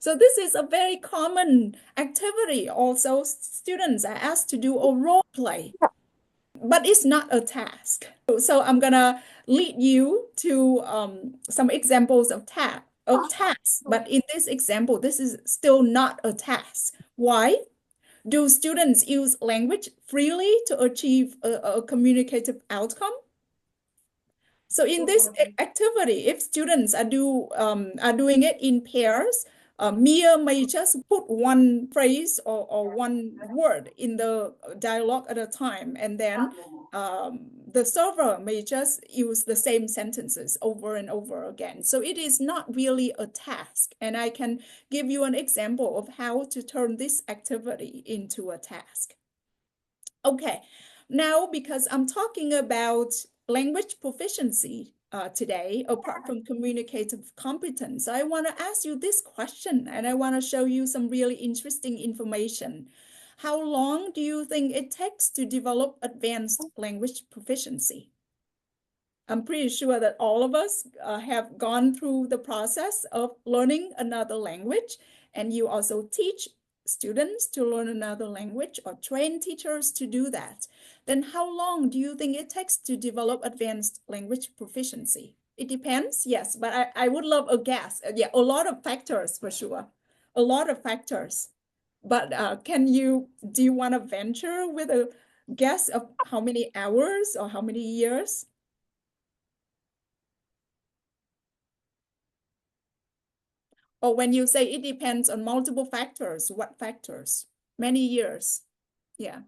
So this is a very common activity. Also, students are asked to do a role play, but it's not a task. So I'm gonna lead you to some examples of tasks. But in this example, this is still not a task. Why? Do students use language freely to achieve a communicative outcome? So in this activity, if students are doing it in pairs, Mia may just put one phrase or one word in the dialogue at a time, and then the server may just use the same sentences over and over again. So it is not really a task, and I can give you an example of how to turn this activity into a task. Okay, now because I'm talking about language proficiency today, apart from communicative competence, I want to ask you this question, and I want to show you some really interesting information. How long do you think it takes to develop advanced language proficiency? I'm pretty sure that all of us have gone through the process of learning another language, and you also teach students to learn another language or train teachers to do that. Then how long do you think it takes to develop advanced language proficiency? It depends, yes, but I would love a guess. Yeah, a lot of factors for sure. A lot of factors. But do you want to venture with a guess of how many hours or how many years? Or when you say it depends on multiple factors, what factors? Many years. Yeah.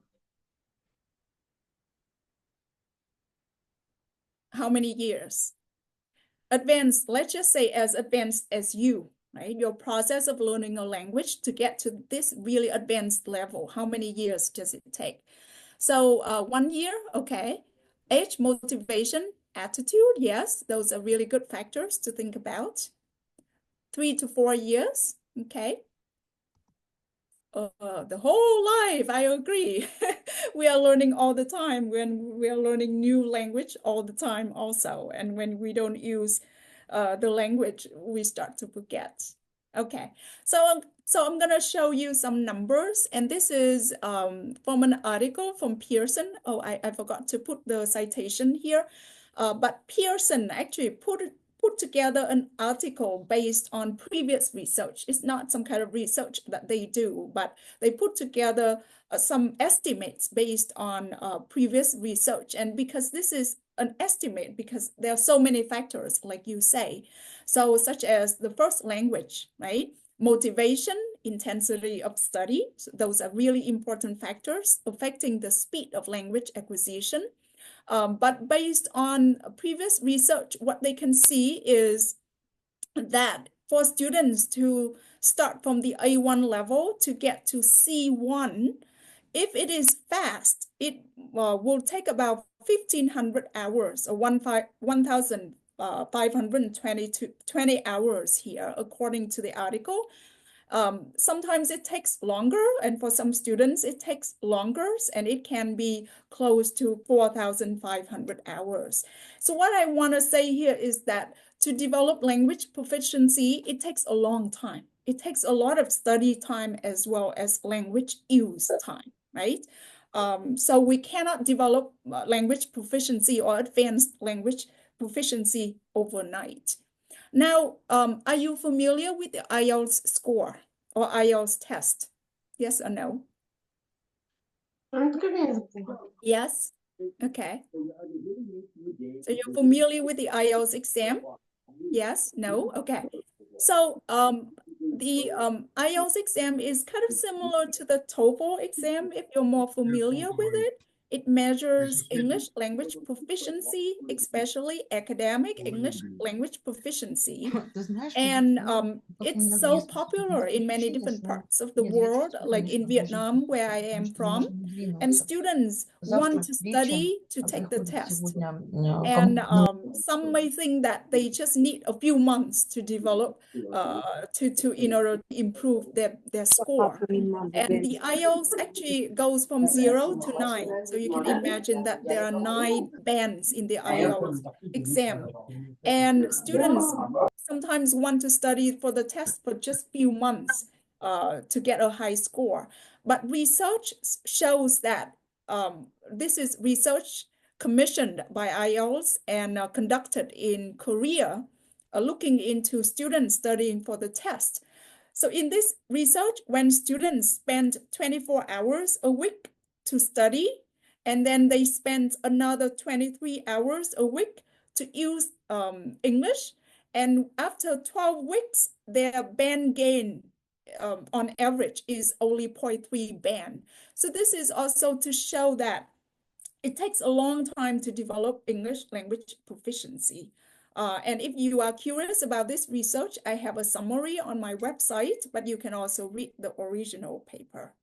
How many years? Advanced, let's just say as advanced as you, right? Your process of learning a language to get to this really advanced level, how many years does it take? So 1 year, okay. Age, motivation, attitude, yes, those are really good factors to think about. 3 to 4 years, okay. The whole life, I agree. We are learning all the time when we are learning new language all the time also. And when we don't use the language, we start to forget. Okay, so I'm gonna show you some numbers, and this is from an article from Pearson. Oh, I forgot to put the citation here. But Pearson actually put together an article based on previous research. It's not some kind of research that they do, but they put together some estimates based on previous research. And because this is an estimate, because there are so many factors, like you say, so such as the first language, right? Motivation, intensity of study. So those are really important factors affecting the speed of language acquisition. But based on previous research, what they can see is that for students to start from the A1 level to get to C1, if it is fast, it will take about 1,500 hours or 1,520 hours here, according to the article. Sometimes it takes longer, and for some students, it takes longer, and it can be close to 4,500 hours. So what I want to say here is that to develop language proficiency, it takes a long time. It takes a lot of study time as well as language use time, right? So we cannot develop language proficiency or advanced language proficiency overnight. Now, are you familiar with the IELTS score or IELTS test? Yes or no? Yes. Okay. So you're familiar with the IELTS exam? Yes, no? Okay. So the IELTS exam is kind of similar to the TOEFL exam if you're more familiar with it. It measures English language proficiency, especially academic English language proficiency. And it's so popular in many different parts of the world, like in Vietnam, where I am from. And students want to study to take the test. And some may think that they just need a few months to develop to in order to improve their score. And the IELTS actually goes from 0 to 9. So you can imagine that there are 9 bands in the IELTS exam. And students sometimes want to study for the test for just few months to get a high score. But research shows that this is research commissioned by IELTS and conducted in Korea, looking into students studying for the test. So in this research, when students spend 24 hours a week to study, and then they spend another 23 hours a week to use English, and after 12 weeks, their band gain on average is only 0.3 band. So this is also to show that it takes a long time to develop English language proficiency. And if you are curious about this research, I have a summary on my website, but you can also read the original paper.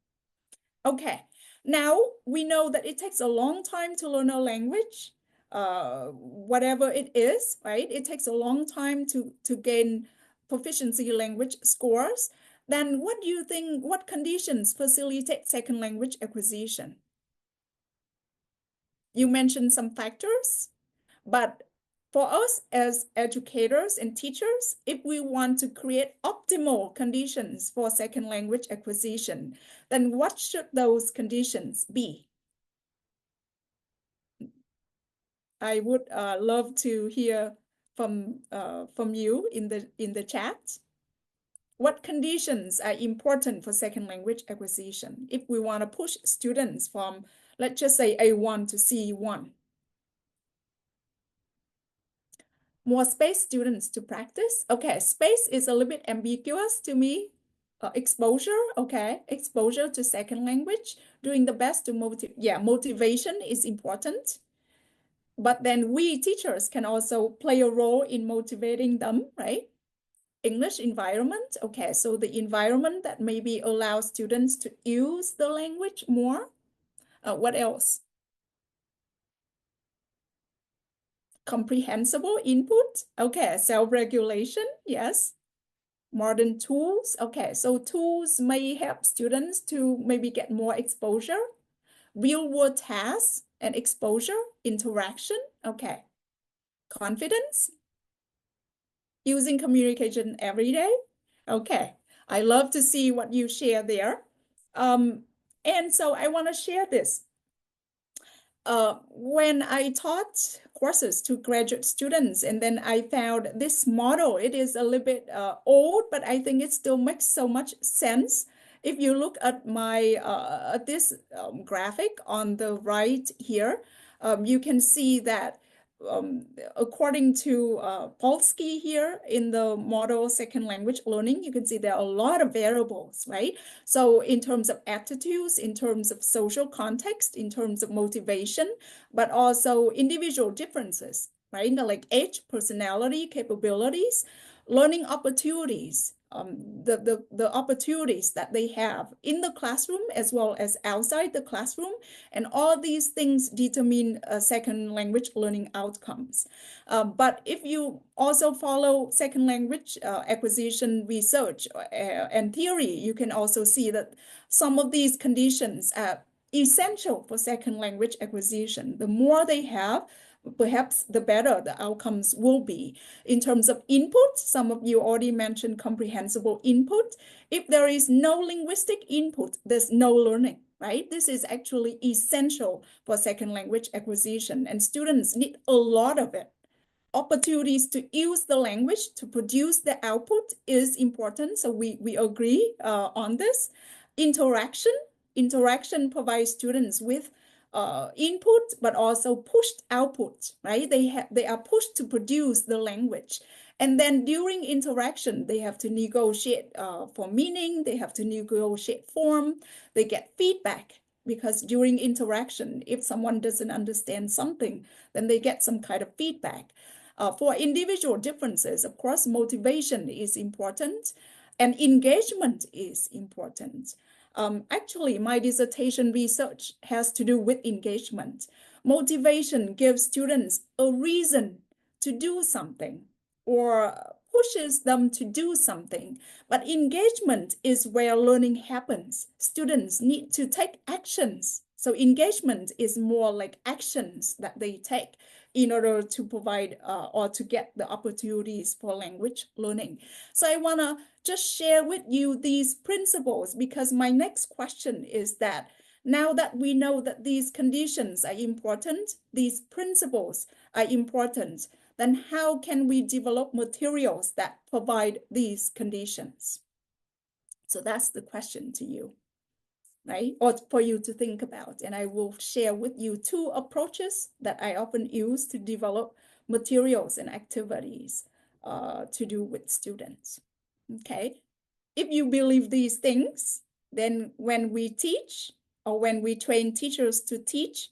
Okay, now we know that it takes a long time to learn a language, whatever it is, right? It takes a long time to gain proficiency language scores. Then what do you think, what conditions facilitate second language acquisition? You mentioned some factors, but for us as educators and teachers, if we want to create optimal conditions for second language acquisition, then what should those conditions be? I would love to hear from you in the chat. What conditions are important for second language acquisition if we want to push students from, let's just say, A1 to C1? More space students to practice. Okay, space is a little bit ambiguous to me. Exposure, okay, exposure to second language, doing the best to motivate. Yeah, motivation is important. But then we teachers can also play a role in motivating them, right? English environment, okay, so the environment that maybe allows students to use the language more. What else? Comprehensible input, okay, self-regulation, yes. Modern tools, okay, so tools may help students to maybe get more exposure. Real-world tasks and exposure, interaction, okay. Confidence, using communication every day. Okay, I love to see what you share there. And so I want to share this. When I taught courses to graduate students, and then I found this model, it is a little bit old, but I think it still makes so much sense. If you look at my at this graphic on the right here, you can see that according to Polsky here in the model second language learning, you can see there are a lot of variables, right? So in terms of attitudes, in terms of social context, in terms of motivation, but also individual differences, right? Like age, personality, capabilities, learning opportunities, the opportunities that they have in the classroom as well as outside the classroom. And all these things determine second language learning outcomes. But if you also follow second language acquisition research and theory, you can also see that some of these conditions are essential for second language acquisition. The more they have, perhaps the better the outcomes will be. In terms of input, some of you already mentioned comprehensible input. If there is no linguistic input, there's no learning, right? This is actually essential for second language acquisition, and students need a lot of it. Opportunities to use the language to produce the output is important, so we agree on this. Interaction provides students with input, but also pushed output, right? They are pushed to produce the language. And then during interaction, they have to negotiate for meaning, they have to negotiate form, they get feedback, because during interaction, if someone doesn't understand something, then they get some kind of feedback. For individual differences, of course, motivation is important and engagement is important. Actually, my dissertation research has to do with engagement. Motivation gives students a reason to do something or pushes them to do something. But engagement is where learning happens. Students need to take actions. So engagement is more like actions that they take in order to provide or to get the opportunities for language learning. So I want to just share with you these principles, because my next question is that now that we know that these conditions are important, these principles are important, then how can we develop materials that provide these conditions? So that's the question to you, right? Or for you to think about. And I will share with you two approaches that I often use to develop materials and activities to do with students. Okay. If you believe these things, then when we teach or when we train teachers to teach,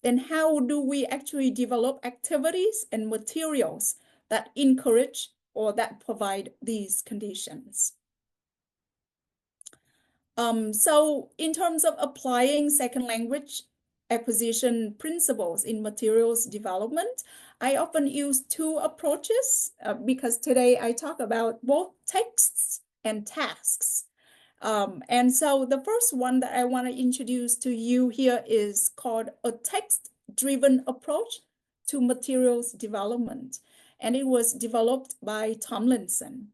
then how do we actually develop activities and materials that encourage or that provide these conditions? So in terms of applying second language acquisition principles in materials development, I often use two approaches because today I talk about both texts and tasks. And so the first one that I want to introduce to you here is called a text-driven approach to materials development. And it was developed by Tomlinson.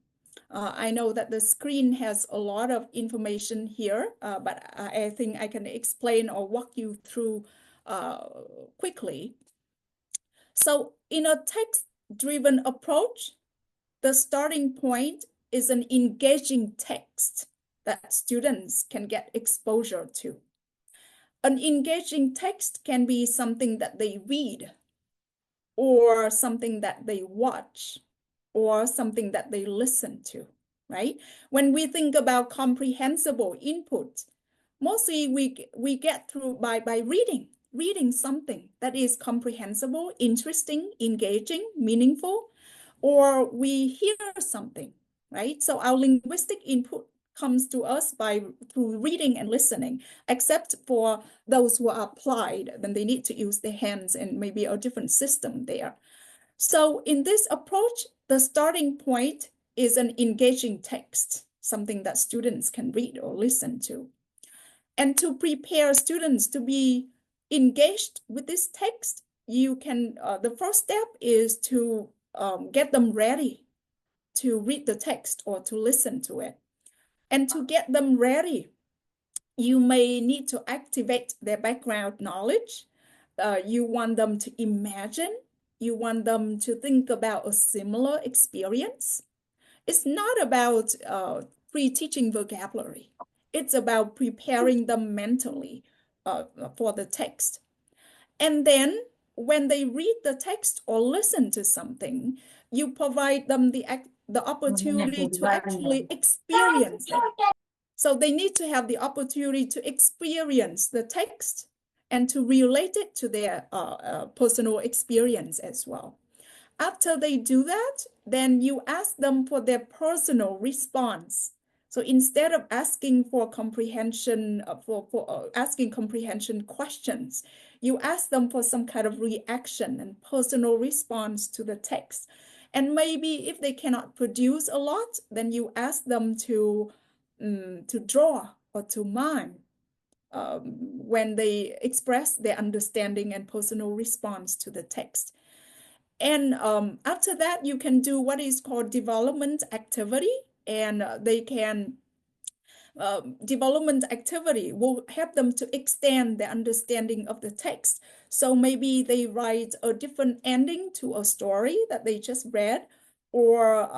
I know that the screen has a lot of information here, but I think I can explain or walk you through quickly. So in a text-driven approach, the starting point is an engaging text that students can get exposure to. An engaging text can be something that they read, or something that they watch, or something that they listen to, right? When we think about comprehensible input, mostly we get through by reading something that is comprehensible, interesting, engaging, meaningful, or we hear something, right? So our linguistic input comes to us through reading and listening, except for those who are applied, then they need to use their hands and maybe a different system there. So in this approach, the starting point is an engaging text, something that students can read or listen to. And to prepare students to be engaged with this text, you can, the first step is to get them ready to read the text or to listen to it. And to get them ready, you may need to activate their background knowledge. You want them to imagine. You want them to think about a similar experience. It's not about pre-teaching vocabulary. It's about preparing them mentally for the text. And then when they read the text or listen to something, you provide them the opportunity to actually experience it. So they need to have the opportunity to experience the text and to relate it to their personal experience as well. After they do that, then you ask them for their personal response. So instead of asking for comprehension, asking comprehension questions, you ask them for some kind of reaction and personal response to the text. And maybe if they cannot produce a lot, then you ask them to draw or to mime when they express their understanding and personal response to the text. And after that, you can do what is called development activity, and they can development activity will help them to extend their understanding of the text. So maybe they write a different ending to a story that they just read, or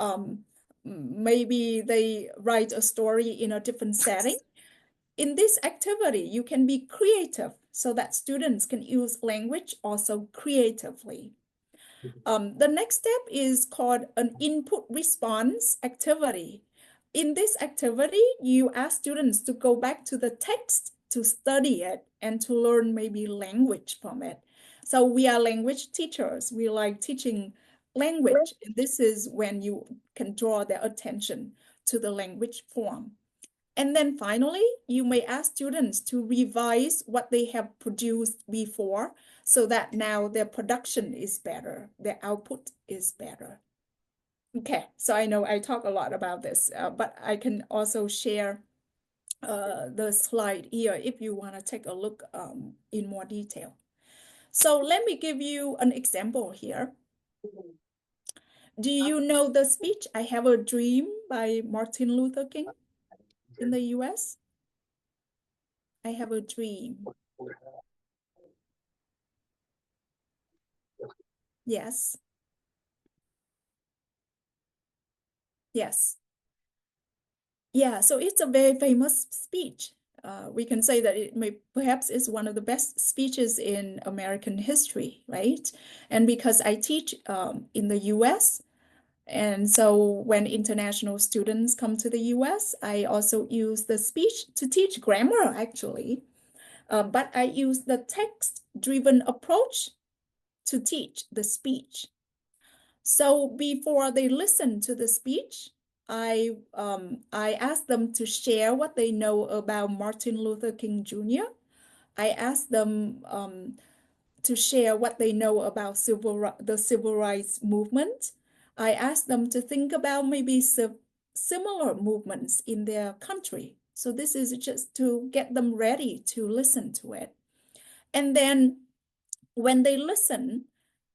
maybe they write a story in a different setting. In this activity, you can be creative so that students can use language also creatively. The next step is called an input response activity. In this activity, you ask students to go back to the text to study it and to learn maybe language from it. So we are language teachers. We like teaching language. And this is when you can draw their attention to the language form. And then finally, you may ask students to revise what they have produced before so that now their production is better, their output is better. Okay, so I know I talk a lot about this, but I can also share the slide here if you want to take a look in more detail. So let me give you an example here. Do you know the speech, I Have a Dream by Martin Luther King in the US? I have a dream. Yes, yes. Yeah, so it's a very famous speech. We can say that it may perhaps is one of the best speeches in American history, right? And because I teach in the US, and so when international students come to the US, I also use the speech to teach grammar, actually. But I use the text-driven approach to teach the speech. So before they listen to the speech, I asked them to share what they know about Martin Luther King Jr. I asked them to share what they know about the civil rights movement. I asked them to think about maybe similar movements in their country. So this is just to get them ready to listen to it. And then when they listen,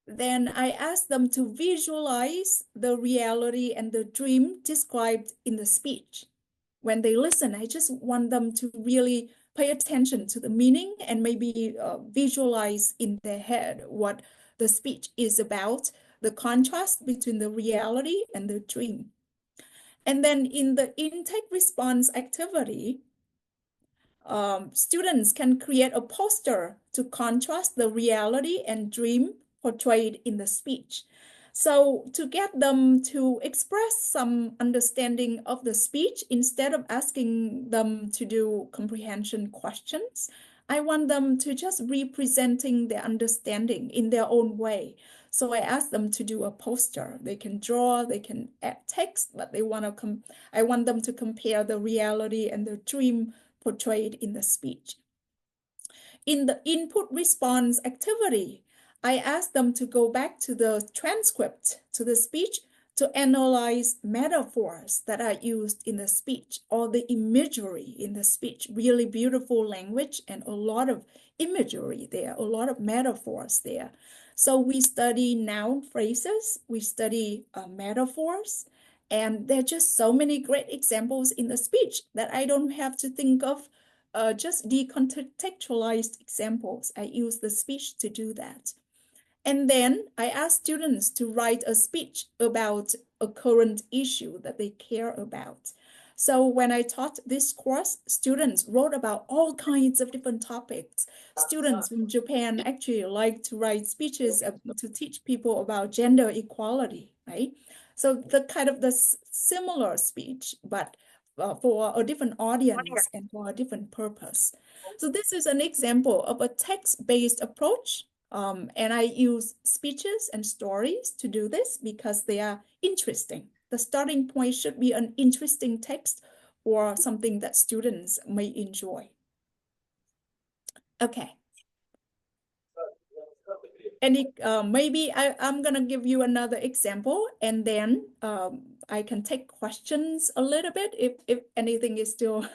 then I ask them to visualize the reality and the dream described in the speech. When they listen, I just want them to really pay attention to the meaning and maybe visualize in their head what the speech is about, the contrast between the reality and the dream. And then in the intake response activity, students can create a poster to contrast the reality and dream portrayed in the speech. So to get them to express some understanding of the speech, instead of asking them to do comprehension questions, I want them to just representing their understanding in their own way. So I ask them to do a poster. They can draw, they can add text, but I want them to compare the reality and the dream portrayed in the speech. In the input response activity, I asked them to go back to the transcript, to the speech, to analyze metaphors that are used in the speech or the imagery in the speech. Really beautiful language and a lot of imagery there, a lot of metaphors there. So we study noun phrases, we study metaphors, and there are just so many great examples in the speech that I don't have to think of just decontextualized examples. I use the speech to do that. And then I ask students to write a speech about a current issue that they care about. So when I taught this course, students wrote about all kinds of different topics. Students from Japan actually like to write speeches to teach people about gender equality, right? So the kind of the similar speech, but for a different audience and for a different purpose. So this is an example of a text-based approach. And I use speeches and stories to do this because they are interesting. The starting point should be an interesting text or something that students may enjoy. Okay. And maybe I'm gonna give you another example, and then I can take questions a little bit if anything is still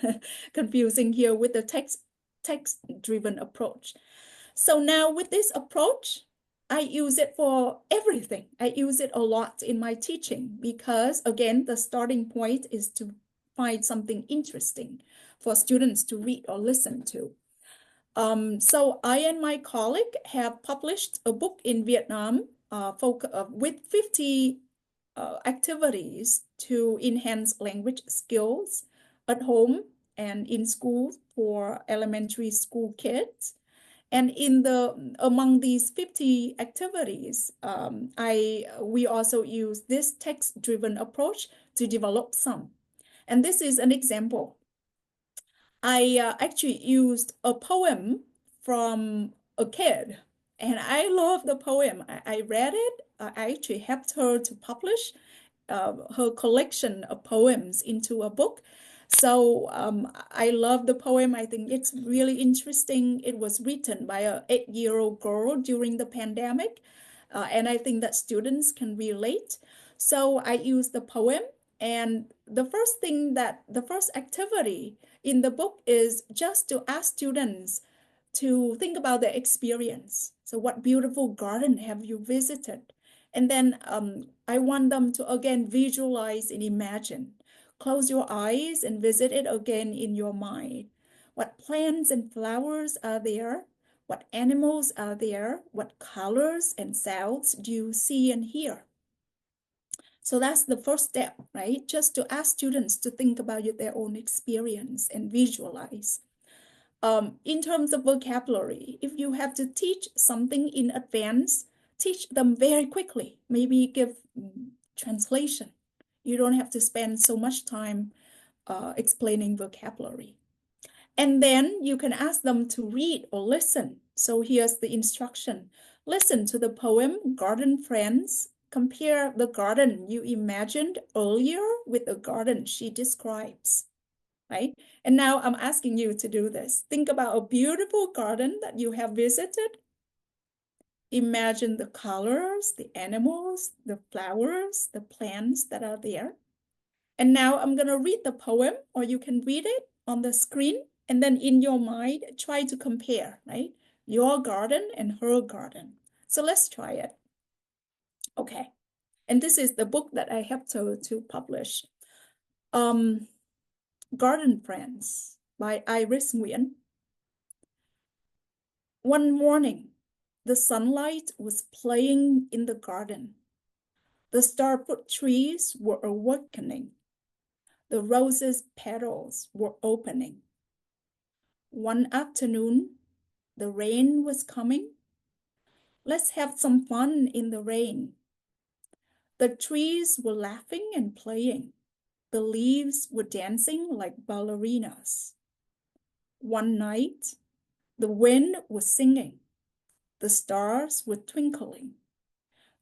confusing here with the text-driven approach. So now with this approach, I use it for everything. I use it a lot in my teaching because, again, the starting point is to find something interesting for students to read or listen to. So I and my colleague have published a book in Vietnam with 50 activities to enhance language skills at home and in school for elementary school kids. And among these 50 activities, we also use this text-driven approach to develop some. And this is an example. I actually used a poem from a kid, and I love the poem. I read it. I actually helped her to publish her collection of poems into a book. So I love the poem. I think it's really interesting. It was written by an 8-year-old girl during the pandemic, and I think that students can relate. So I use the poem, and the first activity in the book is just to ask students to think about their experience. So what beautiful garden have you visited? And then I want them to again visualize and imagine. Close your eyes and visit it again in your mind. What plants and flowers are there? What animals are there? What colors and sounds do you see and hear? So that's the first step, right? Just to ask students to think about their own experience and visualize. In terms of vocabulary, if you have to teach something in advance, teach them very quickly. Maybe give translation. You don't have to spend so much time explaining vocabulary. And then you can ask them to read or listen. So here's the instruction. Listen to the poem Garden Friends. Compare the garden you imagined earlier with the garden she describes, right? And now I'm asking you to do this. Think about a beautiful garden that you have visited. Imagine the colors, the animals, the flowers, the plants that are there. And now I'm going to read the poem, or you can read it on the screen. And then in your mind, try to compare, right? Your garden and her garden. So let's try it. Okay. And this is the book that I have to publish. Um, Garden Friends by Iris Nguyen. One morning, the sunlight was playing in the garden. The starfruit trees were awakening. The roses' petals were opening. One afternoon, the rain was coming. Let's have some fun in the rain. The trees were laughing and playing. The leaves were dancing like ballerinas. One night, the wind was singing. The stars were twinkling.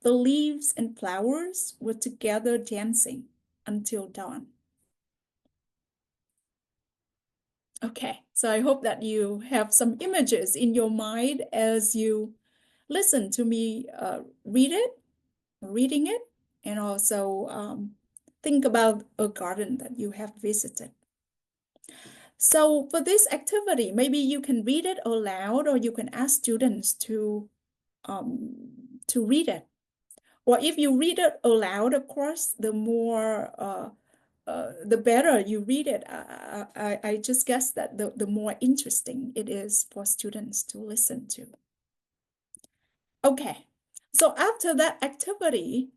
The leaves and flowers were together dancing until dawn. Okay, so I hope that you have some images in your mind as you listen to me reading it, and also think about a garden that you have visited. So for this activity, maybe you can read it aloud, or you can ask students to read it. Or if you read it aloud, of course, the better you read it. I just guess that the more interesting it is for students to listen to. Okay, so after that activity,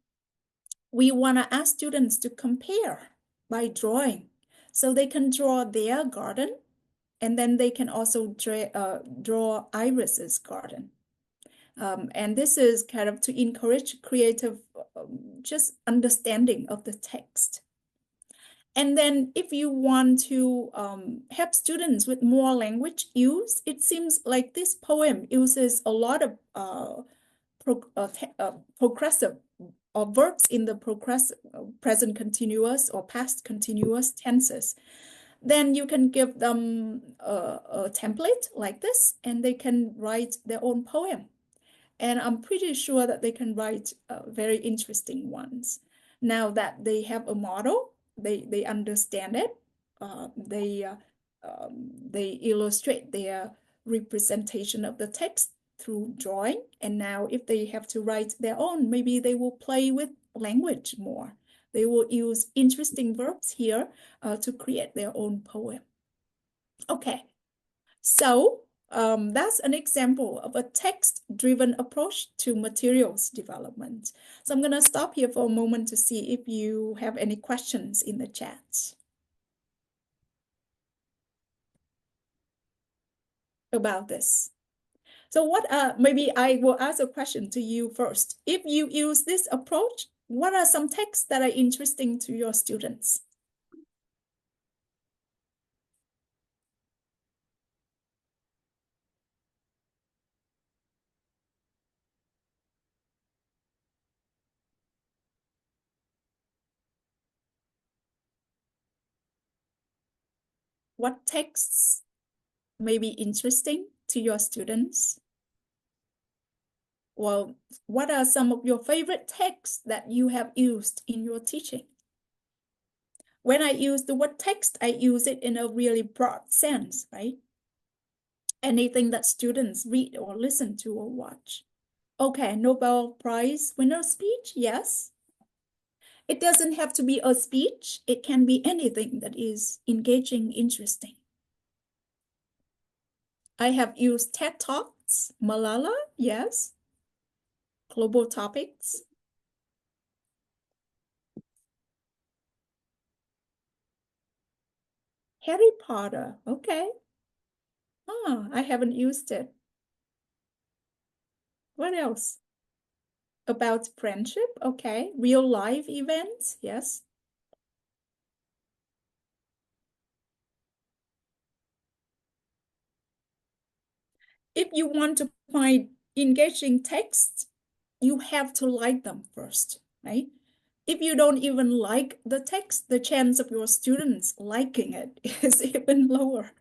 we want to ask students to compare by drawing. So they can draw their garden, and then they can also draw Iris's garden. And this is kind of to encourage creative, just understanding of the text. And then if you want to help students with more language use, it seems like this poem uses a lot of progressive or verbs in the progressive present continuous or past continuous tenses. Then you can give them a template like this, and they can write their own poem. And I'm pretty sure that they can write very interesting ones. Now that they have a model, they understand it, they illustrate their representation of the text through drawing. And now if they have to write their own, maybe they will play with language more. They will use interesting verbs here to create their own poem. Okay, so that's an example of a text-driven approach to materials development. So I'm going to stop here for a moment to see if you have any questions in the chat about this. So maybe I will ask a question to you first. If you use this approach, what are some texts that are interesting to your students? What texts may be interesting to your students? Well, what are some of your favorite texts that you have used in your teaching? When I use the word text, I use it in a really broad sense, right? Anything that students read or listen to or watch. Okay, Nobel Prize winner speech, yes. It doesn't have to be a speech. It can be anything that is engaging, interesting. I have used TED Talks, Malala, yes. Global topics. Harry Potter, okay. Ah, I haven't used it. What else? About friendship, okay. Real life events, yes. If you want to find engaging texts, you have to like them first, right? If you don't even like the text, the chance of your students liking it is even lower.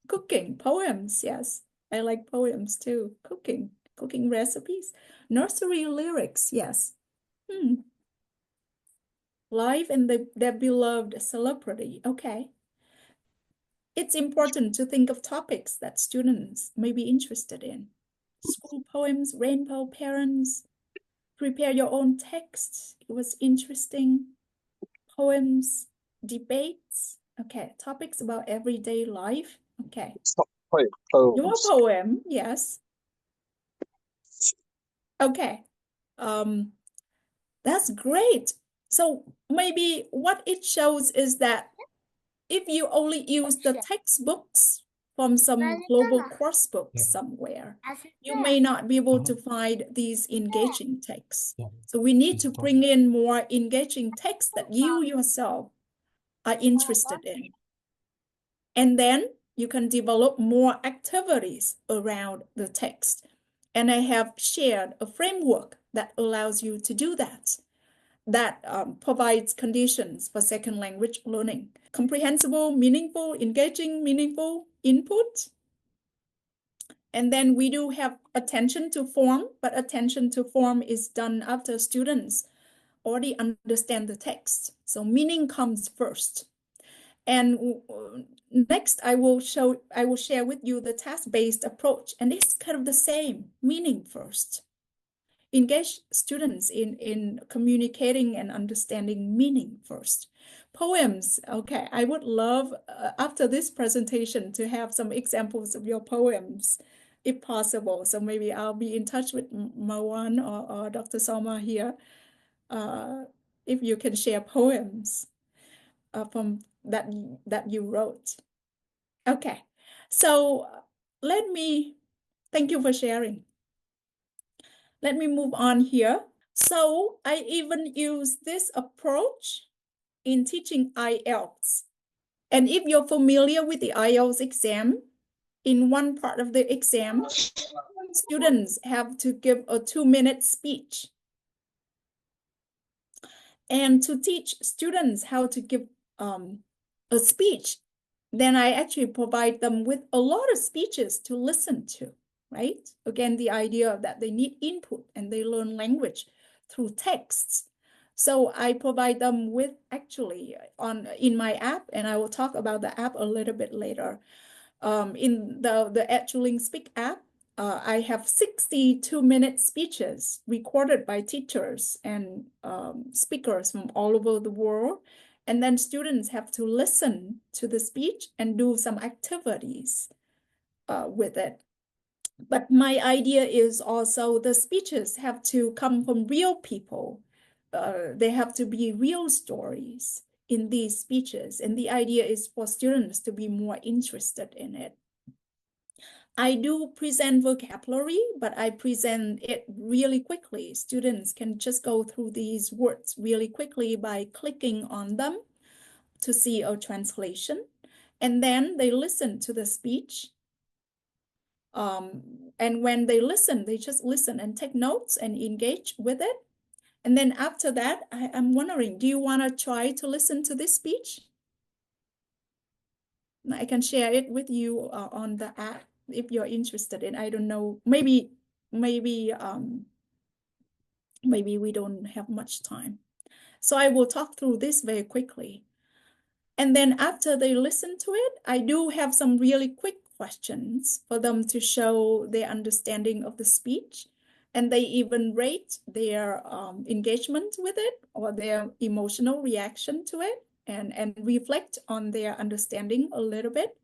Cooking, poems, yes. I like poems too. Cooking recipes. Nursery lyrics, yes. Life and their beloved celebrity, okay. It's important to think of topics that students may be interested in. School poems, rainbow parents, prepare your own text. It was interesting. Poems, debates. Okay, topics about everyday life. Okay. Your Poems. poem, yes. Okay. That's great. So maybe what it shows is that if you only use the textbooks from some global course books somewhere, you may not be able to find these engaging texts. So we need to bring in more engaging texts that you yourself are interested in. And then you can develop more activities around the text. And I have shared a framework that allows you to do that, that provides conditions for second language learning. Comprehensible, meaningful, engaging, meaningful input. And then we do have attention to form, but attention to form is done after students already understand the text. So meaning comes first. And next, I will share with you the task-based approach, and it's kind of the same, meaning first. Engage students in communicating and understanding meaning first. Poems, okay, I would love after this presentation to have some examples of your poems, if possible. So maybe I'll be in touch with Marwan or Dr. Salma here, if you can share poems from that you wrote. Okay, so thank you for sharing. Let me move on here. So I even use this approach in teaching IELTS. And if you're familiar with the IELTS exam, in one part of the exam, students have to give a 2-minute speech. And to teach students how to give a speech, then I actually provide them with a lot of speeches to listen to, right? Again, the idea that they need input and they learn language through texts. So I provide them with actually in my app, and I will talk about the app a little bit later. In the Actually Speak app, I have 62-minute speeches recorded by teachers and speakers from all over the world. And then students have to listen to the speech and do some activities with it. But my idea is also the speeches have to come from real people. They have to be real stories in these speeches. And the idea is for students to be more interested in it. I do present vocabulary, but I present it really quickly. Students can just go through these words really quickly by clicking on them to see a translation. And then they listen to the speech. And when they listen, they just listen and take notes and engage with it. And then after that, I'm wondering, do you want to try to listen to this speech? I can share it with you on the app if you're interested in. I don't know. Maybe maybe we don't have much time. So I will talk through this very quickly. And then after they listen to it, I do have some really quick questions for them to show their understanding of the speech. And they even rate their engagement with it or their emotional reaction to it and reflect on their understanding a little bit.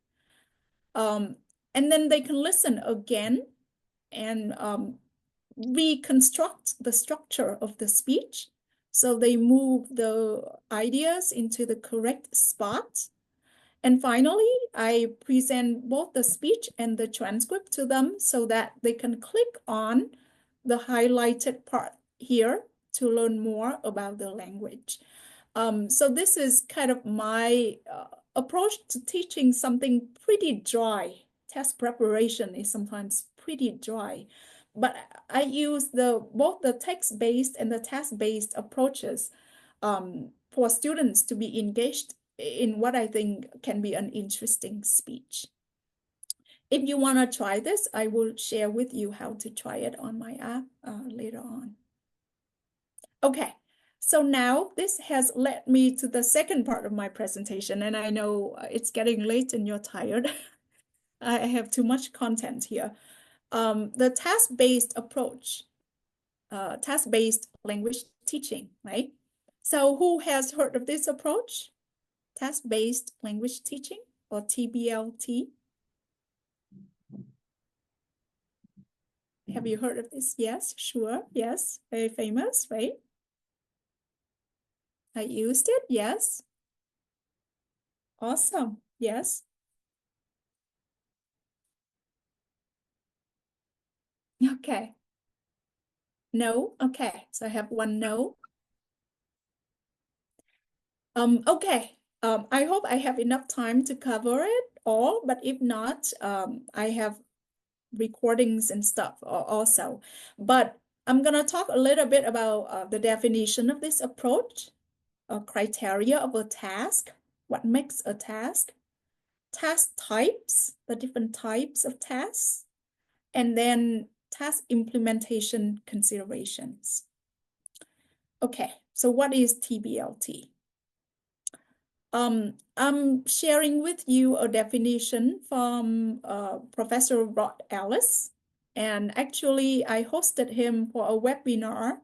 And then they can listen again and reconstruct the structure of the speech. So they move the ideas into the correct spot. And finally, I present both the speech and the transcript to them so that they can click on the highlighted part here to learn more about the language. So this is kind of my approach to teaching something pretty dry. Test preparation is sometimes pretty dry, but I use both the text-based and the task-based approaches for students to be engaged in what I think can be an interesting speech. If you want to try this, I will share with you how to try it on my app later on. Okay, so now this has led me to the second part of my presentation, and I know it's getting late and you're tired. I have too much content here. The task-based approach, task-based language teaching, right? So who has heard of this approach? Task-based language teaching, or TBLT? Have you heard of this? Yes, sure. Yes, very famous, right? I used it. Yes. Awesome. Yes. Okay. No. Okay. So I have one no. Okay. I hope I have enough time to cover it all, but if not, I have recordings and stuff also. But I'm gonna talk a little bit about the definition of this approach, criteria of a task, what makes a task types, the different types of tasks, and then task implementation considerations. Okay, so what is TBLT? I'm sharing with you a definition from Professor Rod Ellis. And actually, I hosted him for a webinar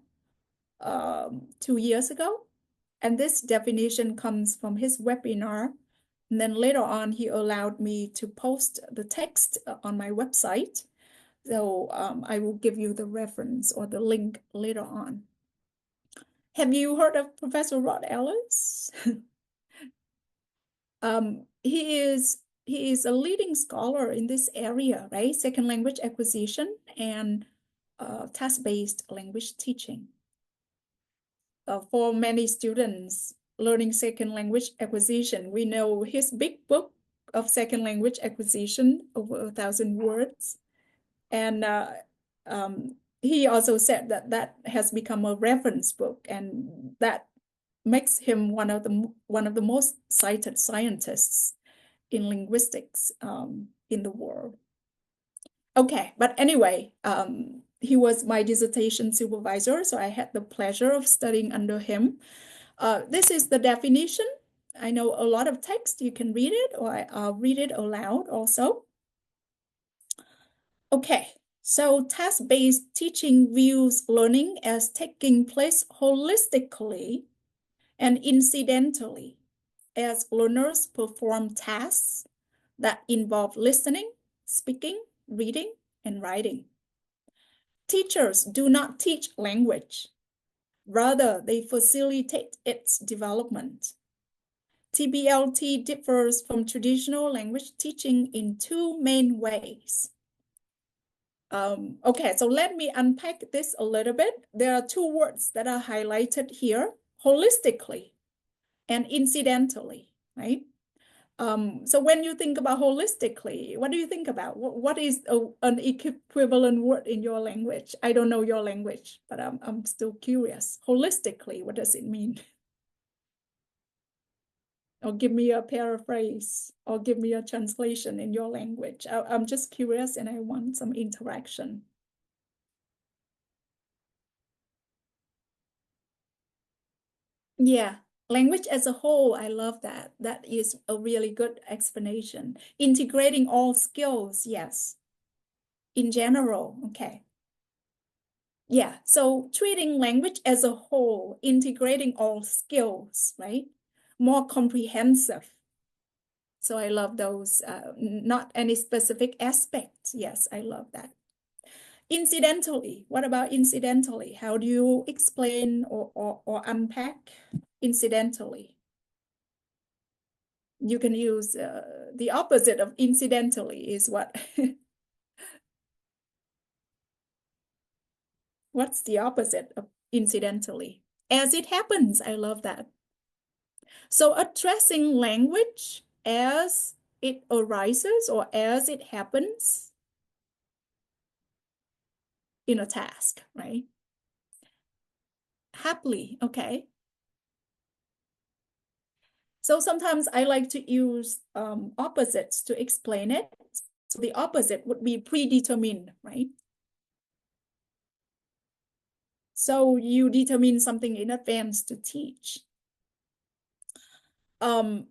2 years ago. And this definition comes from his webinar. And then later on, he allowed me to post the text on my website. So I will give you the reference or the link later on. Have you heard of Professor Rod Ellis? He is a leading scholar in this area, right? Second language acquisition and task-based language teaching. For many students learning second language acquisition, we know his big book of second language acquisition, over 1,000 words. And he also said that that has become a reference book, and that makes him one of the most cited scientists in linguistics in the world. Okay, but anyway, he was my dissertation supervisor, so I had the pleasure of studying under him. This is the definition. I know a lot of text, you can read it, or I'll read it aloud also. Okay, so task-based teaching views learning as taking place holistically and incidentally as learners perform tasks that involve listening, speaking, reading, and writing. Teachers do not teach language. Rather, they facilitate its development. TBLT differs from traditional language teaching in two main ways. Okay, so let me unpack this a little bit. There are two words that are highlighted here, holistically and incidentally, right? So when you think about holistically, what do you think about? What is an equivalent word in your language? I don't know your language, but I'm still curious. Holistically, what does it mean? or give me a paraphrase, or give me a translation in your language. I'm just curious and I want some interaction. Yeah, language as a whole, I love that. That is a really good explanation. Integrating all skills, yes. In general, okay. Yeah, so treating language as a whole, integrating all skills, right? More comprehensive. So I love those, not any specific aspect. Yes, I love that. Incidentally, what about incidentally? How do you explain or unpack incidentally? You can use the opposite of incidentally is what? What's the opposite of incidentally? As it happens, I love that. So addressing language as it arises or as it happens in a task, right? Happily, okay. So sometimes I like to use opposites to explain it. So the opposite would be predetermined, right? So you determine something in advance to teach. Um,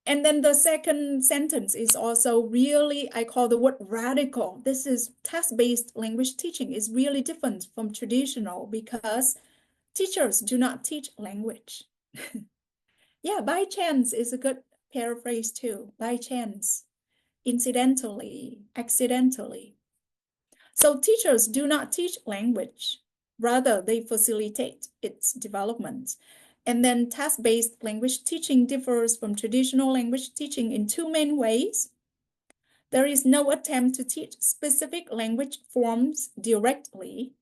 and then the second sentence is also really, I call the word radical. This is task-based language teaching is really different from traditional because teachers do not teach language. Yeah, by chance is a good paraphrase too. By chance, incidentally, accidentally. So teachers do not teach language. Rather, they facilitate its development. And then task-based language teaching differs from traditional language teaching in two main ways. There is no attempt to teach specific language forms directly.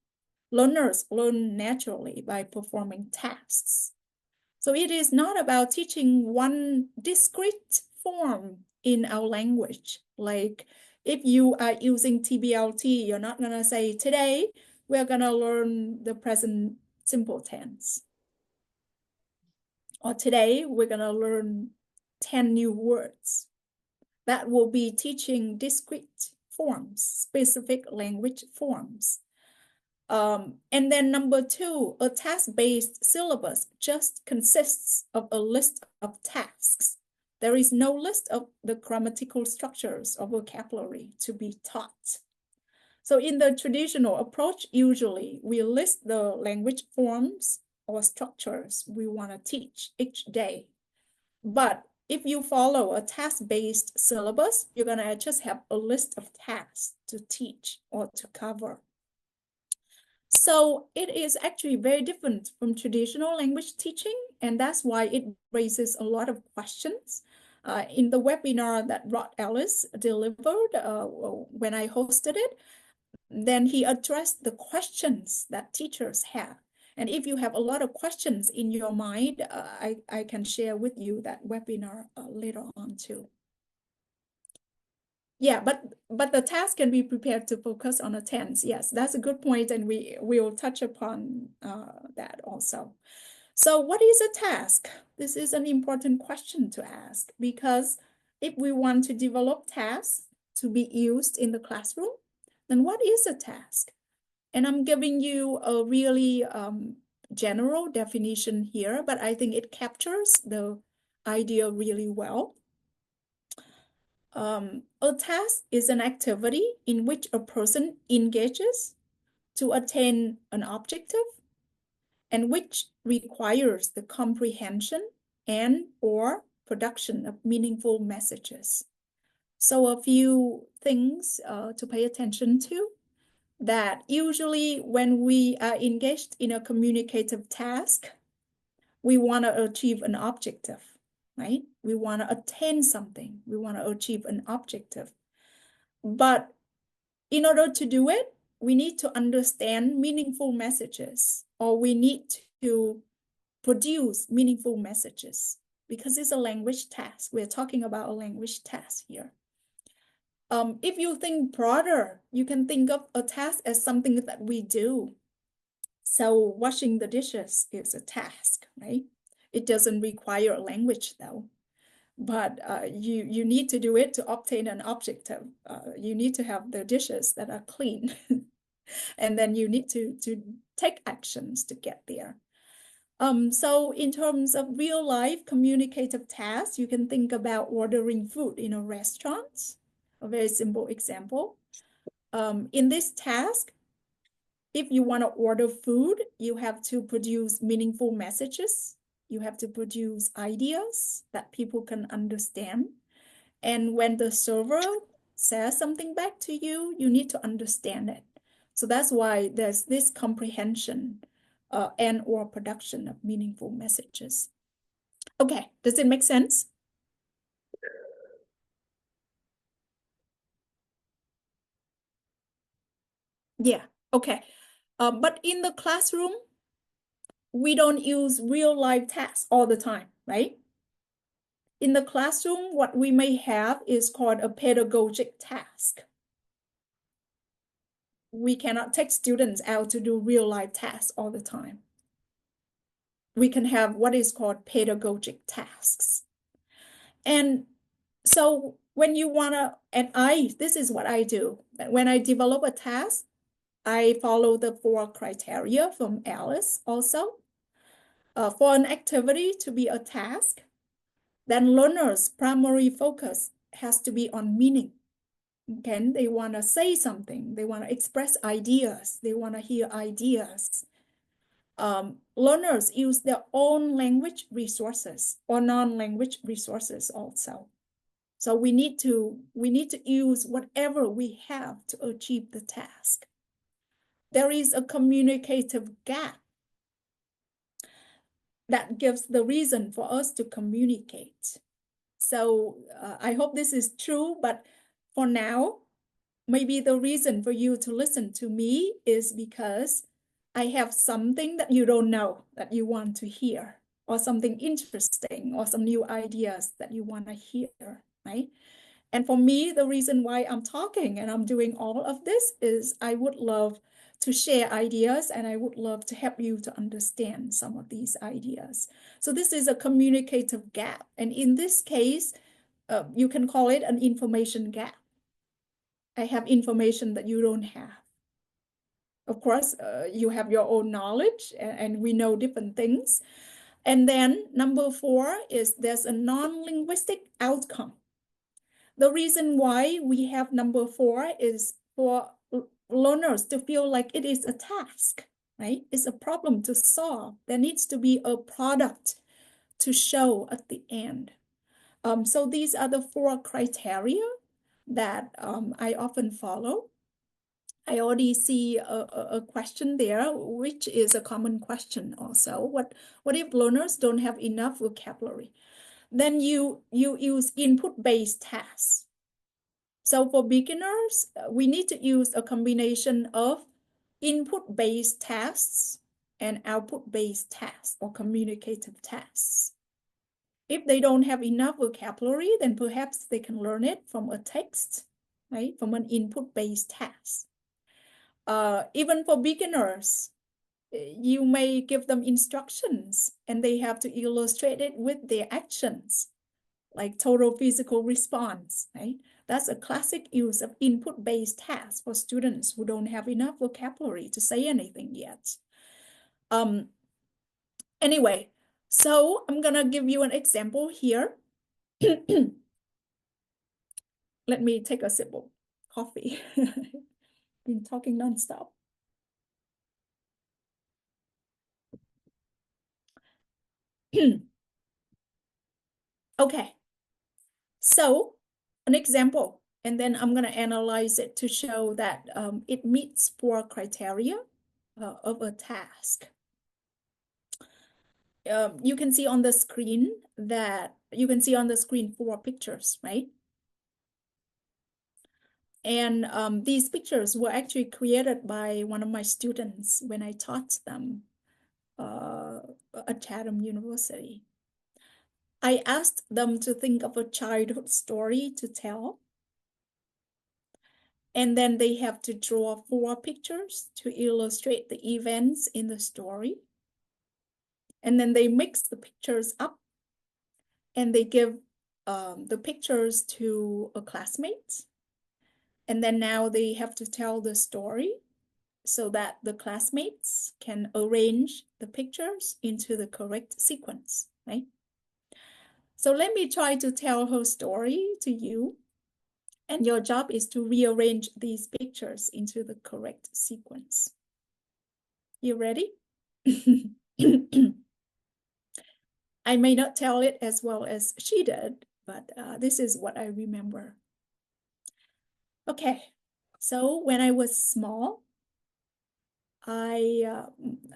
Learners learn naturally by performing tasks. So it is not about teaching one discrete form in our language. Like if you are using TBLT, you're not going to say, today we're going to learn the present simple tense. Or today we're going to learn 10 new words. That will be teaching discrete forms, specific language forms. And then number two, a task-based syllabus just consists of a list of tasks. There is no list of the grammatical structures or vocabulary to be taught. So in the traditional approach, usually we list the language forms or structures we want to teach each day. But if you follow a task-based syllabus, you're going to just have a list of tasks to teach or to cover. So it is actually very different from traditional language teaching, and that's why it raises a lot of questions. In the webinar that Rod Ellis delivered when I hosted it, then he addressed the questions that teachers have. And if you have a lot of questions in your mind, I can share with you that webinar later on too. Yeah, but the task can be prepared to focus on a tense. Yes, that's a good point, and we will touch upon that also. So what is a task? This is an important question to ask because if we want to develop tasks to be used in the classroom, then what is a task? And I'm giving you a really general definition here, but I think it captures the idea really well. A task is an activity in which a person engages to attain an objective and which requires the comprehension and or production of meaningful messages. So a few things to pay attention to that usually when we are engaged in a communicative task, we want to achieve an objective, right? We want to attain something. We want to achieve an objective. But in order to do it, we need to understand meaningful messages, or we need to produce meaningful messages because it's a language task. We're talking about a language task here. If you think broader, you can think of a task as something that we do. So washing the dishes is a task, right? It doesn't require a language though. but you need to do it to obtain an objective. You need to have the dishes that are clean, and then you need to take actions to get there. So in terms of real life communicative tasks, you can think about ordering food in a restaurant. A very simple example. In this task, if you want to order food, you have to produce meaningful messages. You have to produce ideas that people can understand. And when the server says something back to you, you need to understand it. So that's why there's this comprehension and or production of meaningful messages. Okay, does it make sense? Yeah, okay. But in the classroom, we don't use real life tasks all the time, right? In the classroom, what we may have is called a pedagogic task. We cannot take students out to do real life tasks all the time. We can have what is called pedagogic tasks. And so when you want to, this is what I do. When I develop a task, I follow the 4 criteria from Alice also. For an activity to be a task, then learners' primary focus has to be on meaning. Okay, they want to say something, they want to express ideas, they want to hear ideas. Learners use their own language resources or non-language resources also. So we need to use whatever we have to achieve the task. There is a communicative gap that gives the reason for us to communicate. So I hope this is true, but for now, maybe the reason for you to listen to me is because I have something that you don't know that you want to hear, or something interesting, or some new ideas that you want to hear, right? And for me, the reason why I'm talking and I'm doing all of this is I would love to share ideas and I would love to help you to understand some of these ideas. So this is a communicative gap. And in this case, you can call it an information gap. I have information that you don't have. Of course, you have your own knowledge and we know different things. And then number 4 is there's a non-linguistic outcome. The reason why we have number 4 is for learners to feel like it is a task, right? It's a problem to solve. There needs to be a product to show at the end. So these are the 4 criteria that I often follow. I already see a question there, which is a common question also. What if learners don't have enough vocabulary? Then you use input-based tasks. So for beginners, we need to use a combination of input-based tasks and output-based tasks or communicative tasks. If they don't have enough vocabulary, then perhaps they can learn it from a text, right? From an input-based task. Even for beginners, you may give them instructions and they have to illustrate it with their actions, like total physical response, right? That's a classic use of input-based tasks for students who don't have enough vocabulary to say anything yet. Anyway, so I'm gonna give you an example here. Let me take a sip of coffee. Been talking nonstop. Okay, so an example, and then I'm going to analyze it to show that it meets 4 criteria of a task. You can see on the screen 4 pictures, right? And these pictures were actually created by one of my students when I taught them at Chatham University. I asked them to think of a childhood story to tell. And then they have to draw 4 pictures to illustrate the events in the story. And then they mix the pictures up and they give the pictures to a classmate. And then now they have to tell the story so that the classmates can arrange the pictures into the correct sequence, right? So let me try to tell her story to you. And your job is to rearrange these pictures into the correct sequence. You ready? I may not tell it as well as she did, but this is what I remember. Okay, so when I was small, I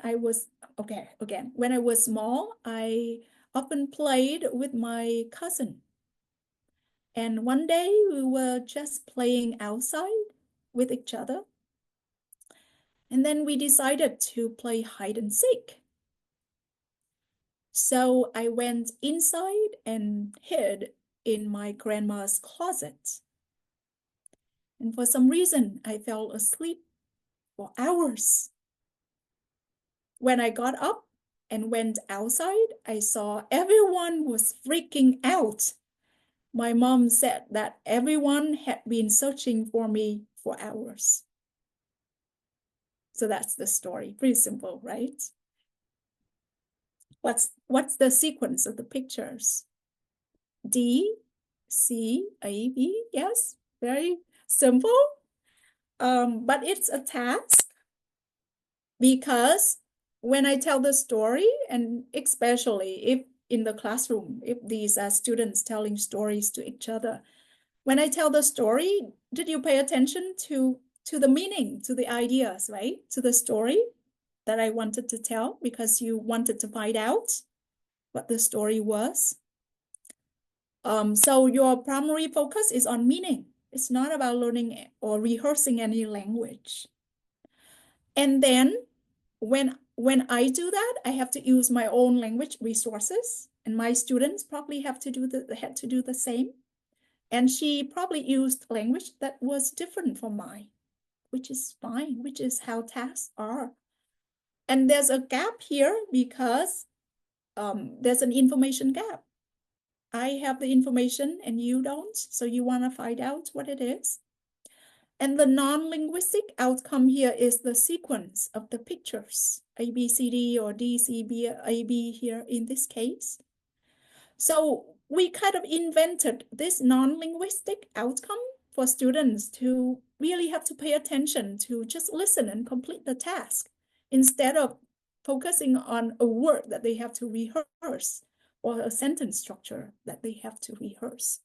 was okay again. When I was small, I often played with my cousin. And one day we were just playing outside with each other. And then we decided to play hide and seek. So I went inside and hid in my grandma's closet. And for some reason, I fell asleep for hours. When I got up and went outside, I saw everyone was freaking out. My mom said that everyone had been searching for me for hours. So that's the story. Pretty simple, right? What's the sequence of the pictures? D, C, A, B. Yes, very simple. But it's a task because when I tell the story, and especially if in the classroom, if these are students telling stories to each other, when I tell the story, did you pay attention to the meaning, to the ideas, right? To the story that I wanted to tell because you wanted to find out what the story was. So your primary focus is on meaning. It's not about learning or rehearsing any language. And then when I do that, I have to use my own language resources, and my students probably had to do the same. And she probably used language that was different from mine, which is fine, which is how tasks are. And there's a gap here because there's an information gap. I have the information and you don't, so you want to find out what it is. And the non-linguistic outcome here is the sequence of the pictures, A, B, C, D, or D, C, B, A, B here in this case. So we kind of invented this non-linguistic outcome for students to really have to pay attention to just listen and complete the task instead of focusing on a word that they have to rehearse or a sentence structure that they have to rehearse.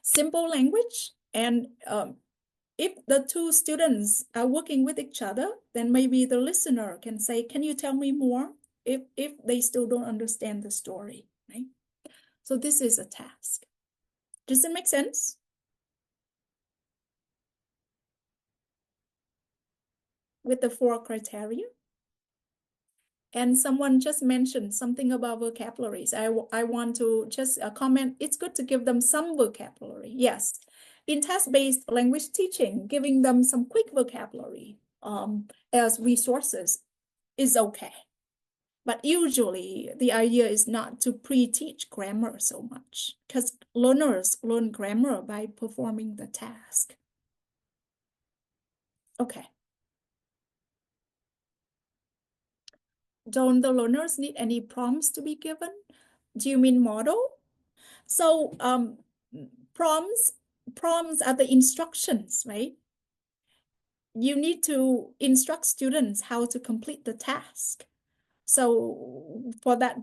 Simple language, and if the two students are working with each other, then maybe the listener can say, can you tell me more? If they still don't understand the story, right? So this is a task. Does it make sense? With the 4 criteria? And someone just mentioned something about vocabularies. I want to just comment, it's good to give them some vocabulary. Yes, in task-based language teaching, giving them some quick vocabulary as resources is okay. But usually the idea is not to pre-teach grammar so much because learners learn grammar by performing the task. Okay. Don't the learners need any prompts to be given? Do you mean model? So prompts are the instructions, right? You need to instruct students how to complete the task. So for that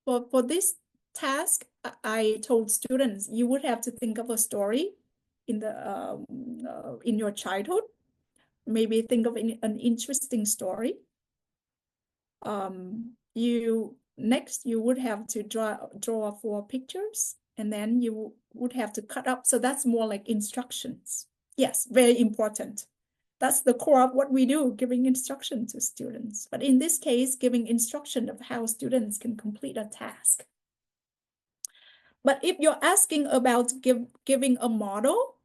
for this task, I told students you would have to think of a story in your childhood. Maybe think of an interesting story. Next you would have to draw 4 pictures, and then you would have to cut up. So that's more like instructions. Yes, very important. That's the core of what we do, giving instruction to students. But in this case, giving instruction of how students can complete a task. But if you're asking about giving a model,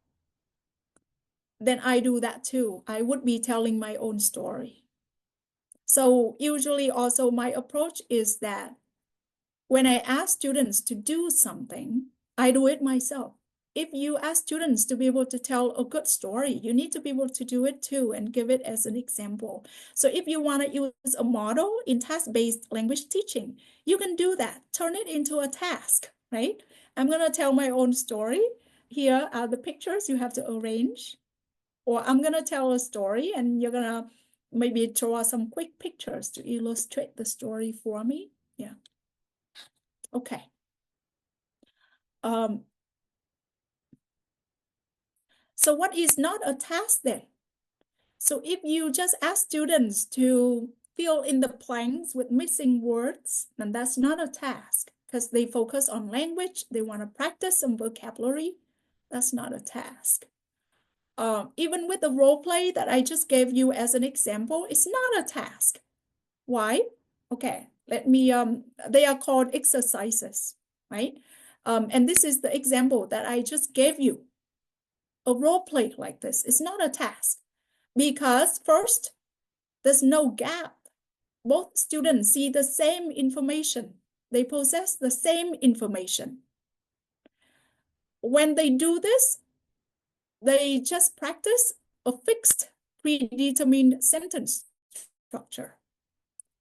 then I do that too. I would be telling my own story. So usually also my approach is that when I ask students to do something, I do it myself. If you ask students to be able to tell a good story, you need to be able to do it too and give it as an example. So if you want to use a model in task-based language teaching, you can do that. Turn it into a task, right? I'm going to tell my own story. Here are the pictures you have to arrange. Or I'm going to tell a story and you're going to maybe draw some quick pictures to illustrate the story for me. Yeah. Okay. So what is not a task then? So if you just ask students to fill in the blanks with missing words, then that's not a task because they focus on language. They want to practice some vocabulary. That's not a task. Even with the role play that I just gave you as an example, it's not a task. Why? Okay, they are called exercises, right? And this is the example that I just gave you. A role play like this is not a task because first, there's no gap. Both students see the same information. They possess the same information. When they do this, they just practice a fixed predetermined sentence structure.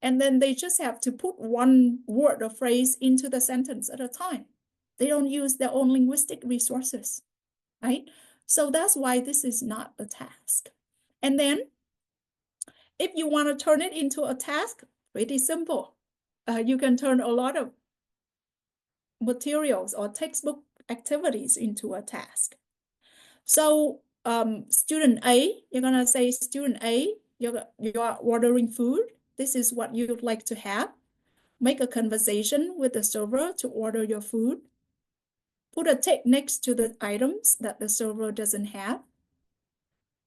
And then they just have to put one word or phrase into the sentence at a time. They don't use their own linguistic resources, right? So that's why this is not a task. And then if you want to turn it into a task, pretty simple. You can turn a lot of materials or textbook activities into a task. So student A, you're going to say, student A, you're ordering food. This is what you'd like to have. Make a conversation with the server to order your food. Put a tick next to the items that the server doesn't have.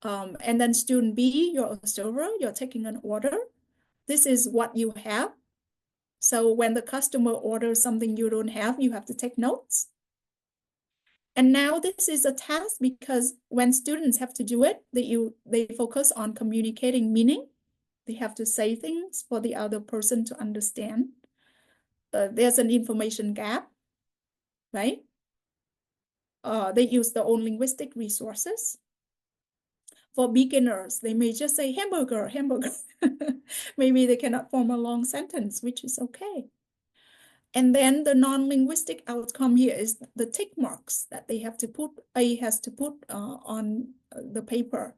And then student B, you're a server, you're taking an order. This is what you have. So when the customer orders something you don't have, you have to take notes. And now this is a task because when students have to do it, they focus on communicating meaning. They have to say things for the other person to understand. There's an information gap, right? They use their own linguistic resources. For beginners, they may just say hamburger, hamburger. Maybe they cannot form a long sentence, which is okay. And then the non-linguistic outcome here is the tick marks that they have to put, A has to put on the paper,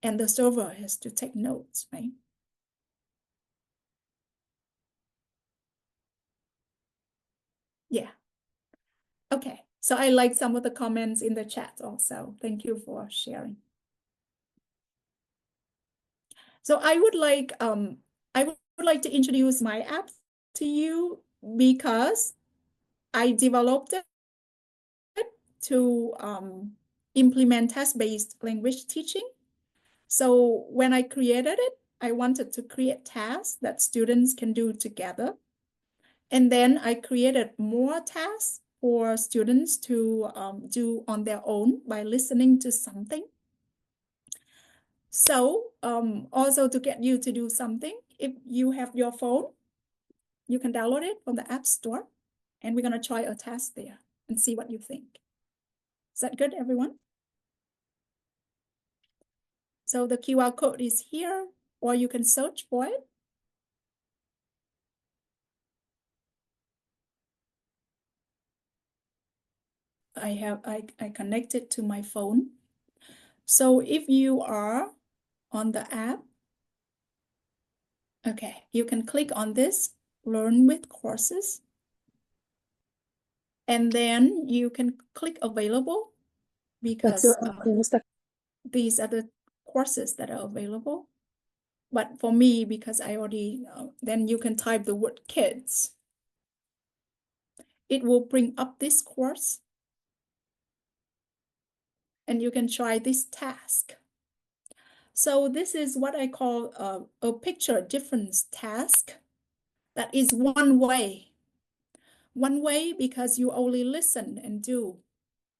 and the server has to take notes, right? Yeah. Okay. So I like some of the comments in the chat also. Thank you for sharing. So I would like to introduce my app to you because I developed it to implement test-based language teaching. So when I created it, I wanted to create tasks that students can do together. And then I created more tasks for students to do on their own by listening to something. So also to get you to do something, if you have your phone, you can download it from the App Store. And we're going to try a task there and see what you think. Is that good, everyone? So the QR code is here, or you can search for it. I connected to my phone. So if you are on the app, okay, you can click on this, Learn with Courses. And then you can click Available because these are the courses that are available. But for me, because I already, then you can type the word kids. It will bring up this course. And you can try this task. So this is what I call a picture difference task. That is one way. One way because you only listen and do.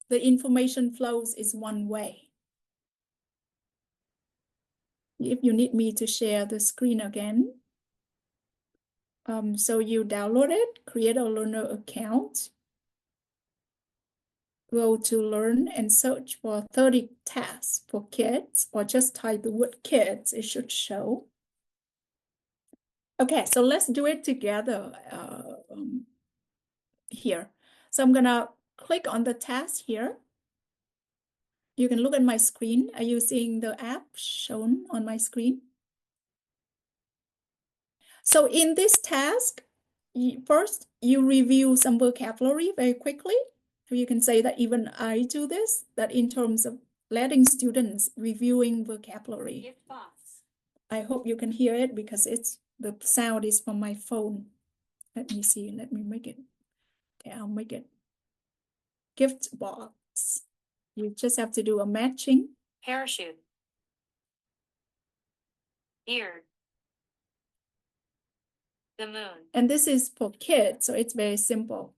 The information flows is one way. If you need me to share the screen again, So you download it, create a learner account, go to learn and search for 30 tasks for kids, or just type the word kids, it should show. Okay, so let's do it together here. So I'm gonna click on the task here. You can look at my screen. Are you seeing the app shown on my screen? So in this task, first you review some vocabulary very quickly. So you can say that even I do this, that in terms of letting students reviewing vocabulary. I hope you can hear it because the sound is from my phone. Let me see, let me make it. Okay, I'll make it. Gift box. You just have to do a matching. Parachute. Beard. The moon. And this is for kids, so it's very simple.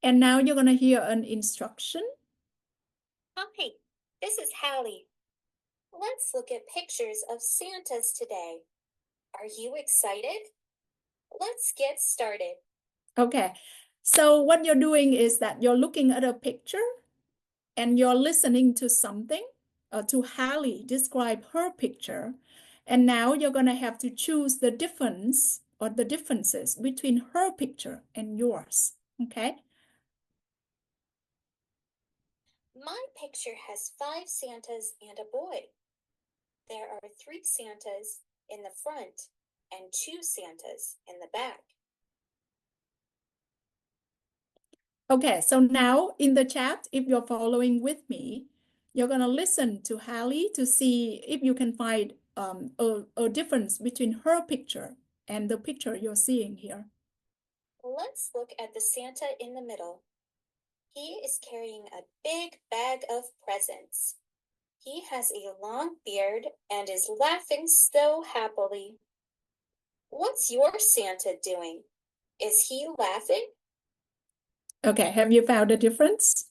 And now you're gonna hear an instruction. Hi, this is Hallie. Let's look at pictures of Santas today. Are you excited? Let's get started. Okay, so what you're doing is that you're looking at a picture and you're listening to something, to Hallie describe her picture. And now you're gonna have to choose the difference or the differences between her picture and yours, okay? My picture has 5 Santas and a boy. There are 3 Santas in the front and 2 Santas in the back. Okay, so now in the chat, if you're following with me, you're gonna listen to Hallie to see if you can find a difference between her picture and the picture you're seeing here. Let's look at the Santa in the middle. He is carrying a big bag of presents. He has a long beard and is laughing so happily. What's your Santa doing? Is he laughing? Okay, have you found a difference?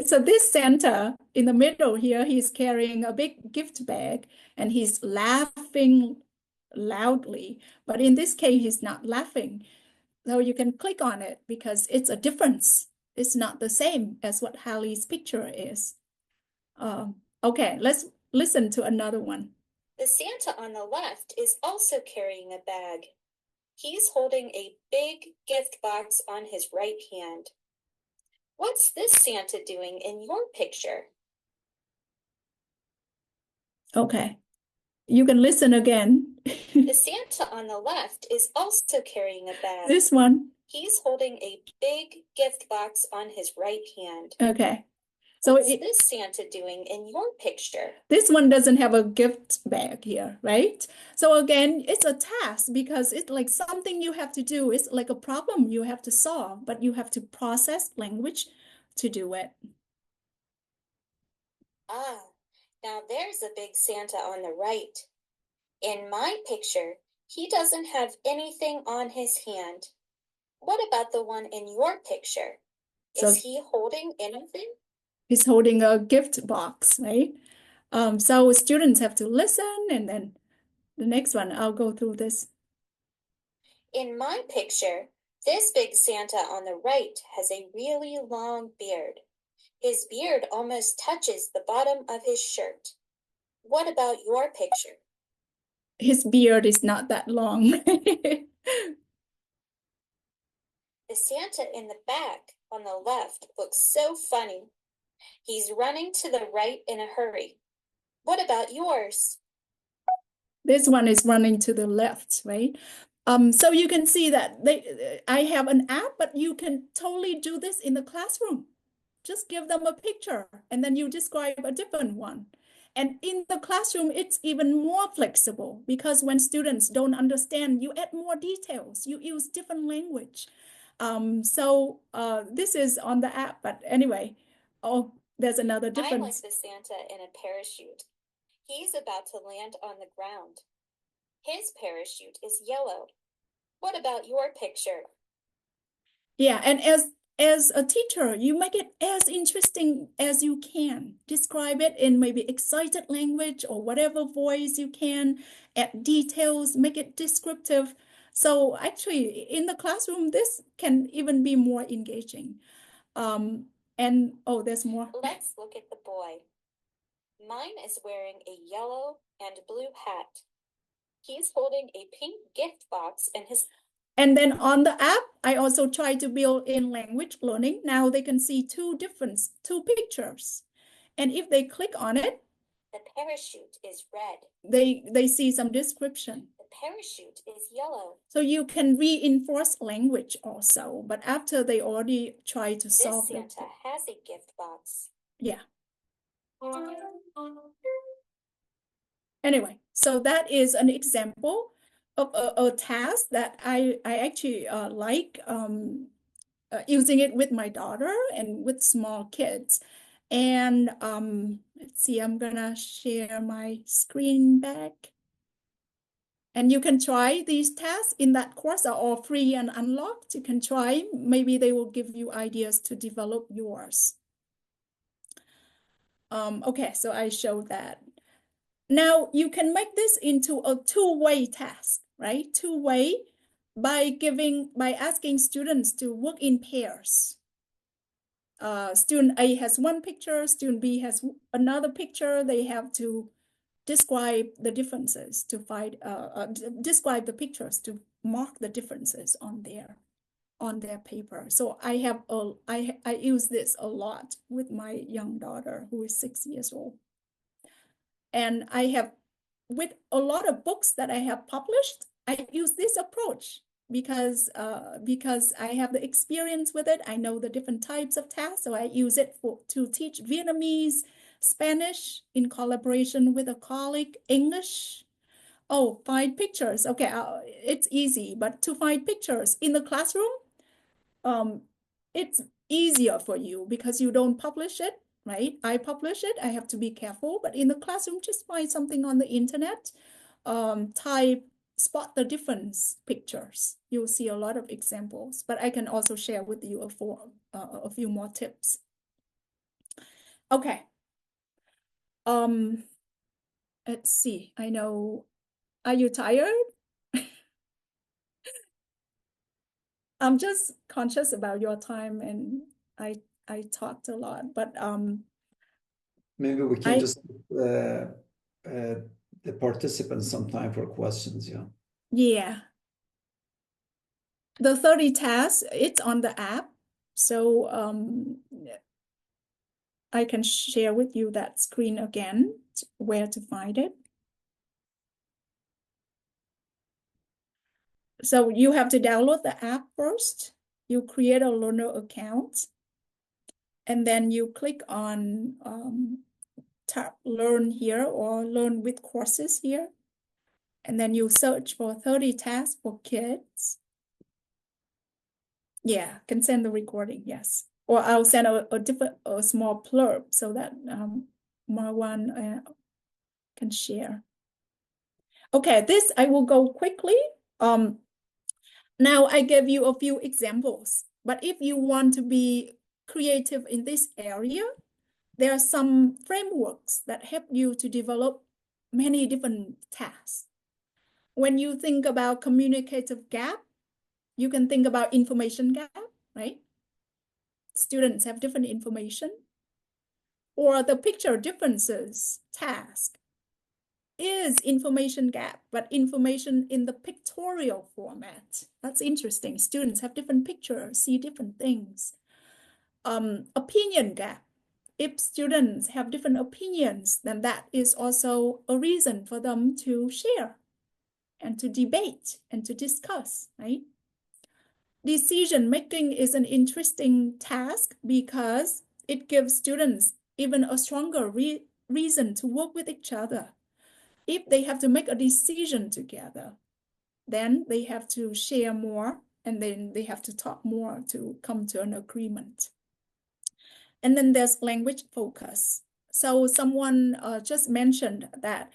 So this Santa in the middle here, he's carrying a big gift bag and he's laughing loudly. But in this case, he's not laughing. So you can click on it because it's a difference. It's not the same as what Hallie's picture is. Okay, let's listen to another one. The Santa on the left is also carrying a bag. He's holding a big gift box on his right hand. What's this Santa doing in your picture? Okay, you can listen again. The Santa on the left is also carrying a bag. This one. He's holding a big gift box on his right hand. Okay. So what's this Santa doing in your picture? This one doesn't have a gift bag here, right? So again, it's a task because it's like something you have to do. It's like a problem you have to solve, but you have to process language to do it. Ah, now there's a big Santa on the right. In my picture, he doesn't have anything on his hand. What about the one in your picture? Is he holding anything? He's holding a gift box, right? So students have to listen, and then the next one, I'll go through this. In my picture, this big Santa on the right has a really long beard. His beard almost touches the bottom of his shirt. What about your picture? His beard is not that long. The Santa in the back on the left looks so funny. He's running to the right in a hurry. What about yours? This one is running to the left, right? So you can see that I have an app, but you can totally do this in the classroom. Just give them a picture and then you describe a different one. And in the classroom, it's even more flexible because when students don't understand, you add more details, you use different language. This is on the app, but anyway, oh, there's another difference. I like the Santa in a parachute. He's about to land on the ground. His parachute is yellow. What about your picture? Yeah, and as a teacher, you make it as interesting as you can. Describe it in maybe excited language or whatever voice you can, add details, make it descriptive. So actually, in the classroom, this can even be more engaging. And oh, there's more. Let's look at the boy. Mine is wearing a yellow and blue hat. He's holding a pink gift box in his... And then on the app, I also try to build in language learning. Now they can see two pictures. And if they click on it, the parachute is red. They see some description. The parachute is yellow. So you can reinforce language also, but after they already try to solve this Santa has a gift box. Yeah. Anyway, so that is an example of a task that I actually like using it with my daughter and with small kids. And let's see, I'm gonna share my screen back. And you can try these tasks in that course are all free and unlocked. You can try, maybe they will give you ideas to develop yours. Okay, so I showed that. Now you can make this into a two-way task, right? Two-way by asking students to work in pairs. Student A has one picture, student B has another picture. They have to describe the differences to find, describe the pictures to mark the differences on their paper. So I use this a lot with my young daughter who is 6 years old. And I have, with a lot of books that I have published, I use this approach because I have the experience with it. I know the different types of tasks, so I use it to teach Vietnamese, Spanish in collaboration with a colleague, English. Oh, find pictures. Okay, it's easy, but to find pictures in the classroom, it's easier for you because you don't publish it, right? I publish it, I have to be careful, but in the classroom, just find something on the internet, type spot the difference pictures. You'll see a lot of examples, but I can also share with you a few more tips. Okay. Let's see. I know. Are you tired? I'm just conscious about your time, and I talked a lot, but maybe we can just the participants some time for questions. Yeah. Yeah. The 30 tasks, it's on the app. So I can share with you that screen again, where to find it. So you have to download the app first. You create a learner account. And then you click on tap learn here or learn with courses here. And then you search for 30 tasks for kids. Yeah, can send the recording, yes. Or I'll send a small blurb so that Marwan can share. Okay, this I will go quickly. Now I gave you a few examples, but if you want to be creative in this area, there are some frameworks that help you to develop many different tasks. When you think about communicative gap, you can think about information gap, right? Students have different information. Or the picture differences task is information gap, but information in the pictorial format. That's interesting. Students have different pictures, see different things. Opinion gap. If students have different opinions, then that is also a reason for them to share and to debate and to discuss, right? Decision making is an interesting task because it gives students even a stronger reason to work with each other. If they have to make a decision together, then they have to share more and then they have to talk more to come to an agreement. And then there's language focus. So someone just mentioned that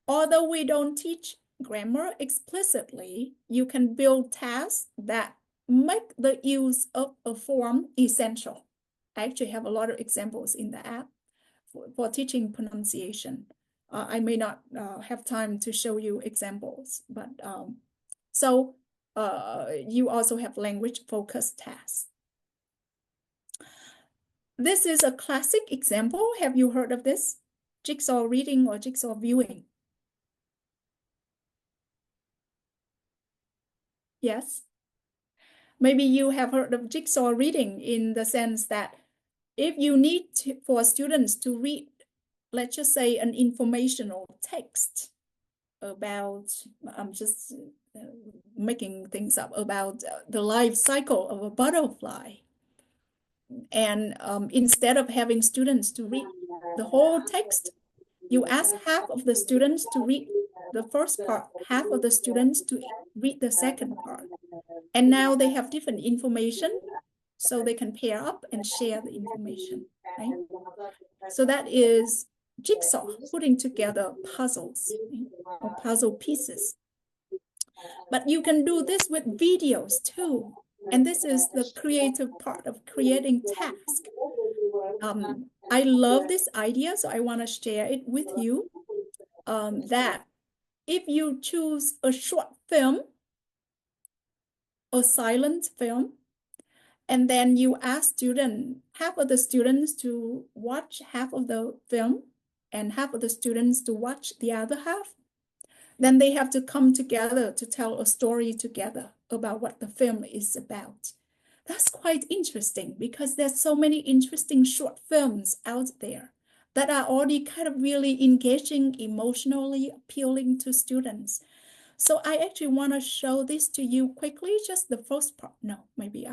although we don't teach grammar explicitly, you can build tasks that make the use of a form essential. I actually have a lot of examples in the app for teaching pronunciation. I may not have time to show you examples, but so you also have language-focused tasks. This is a classic example. Have you heard of this? Jigsaw reading or jigsaw viewing? Yes. Maybe you have heard of jigsaw reading in the sense that if you need for students to read, let's just say an informational text about, I'm just making things up, about the life cycle of a butterfly. And instead of having students to read the whole text, you ask half of the students to read the first part, half of the students to read the second part. And now they have different information, so they can pair up and share the information, right? So that is jigsaw, putting together puzzles, right? Or puzzle pieces. But you can do this with videos too. And this is the creative part of creating tasks. I love this idea, so I want to share it with you. That if you choose a short film, a silent film, and then you ask half of the students to watch half of the film and half of the students to watch the other half, then they have to come together to tell a story together about what the film is about. That's quite interesting because there's so many interesting short films out there that are already kind of really engaging, emotionally appealing to students. So I actually want to show this to you quickly, just the first part. No, maybe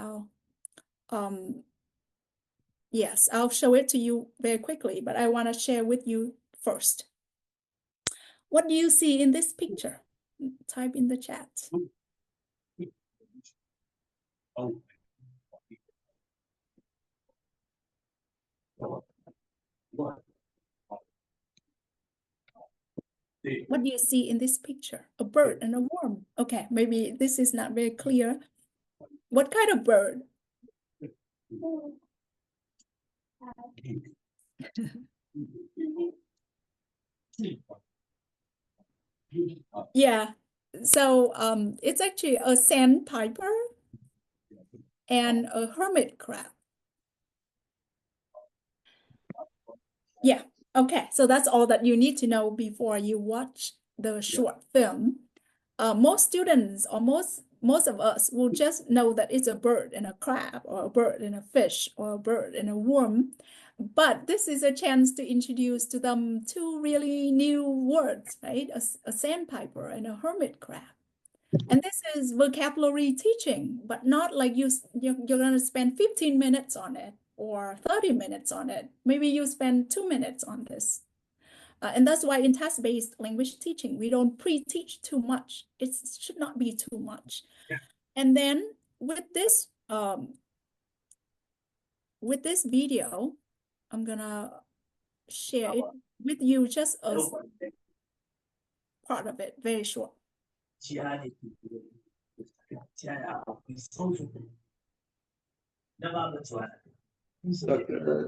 yes, I'll show it to you very quickly, but I want to share with you first. What do you see in this picture? Type in the chat. What do you see in this picture? A bird and a worm. Okay, maybe this is not very clear. What kind of bird? Yeah, so it's actually a sandpiper and a hermit crab. Yeah, okay, so that's all that you need to know before you watch the short film. Most students or most of us will just know that it's a bird and a crab or a bird and a fish or a bird and a worm. But this is a chance to introduce to them two really new words, right? A sandpiper and a hermit crab. And this is vocabulary teaching, but not like you're going to spend 15 minutes on it or 30 minutes on it. Maybe you spend 2 minutes on this. And that's why in task-based language teaching, we don't pre-teach too much. It should not be too much. And then with this video, I'm gonna share it with you just as part of it, very short.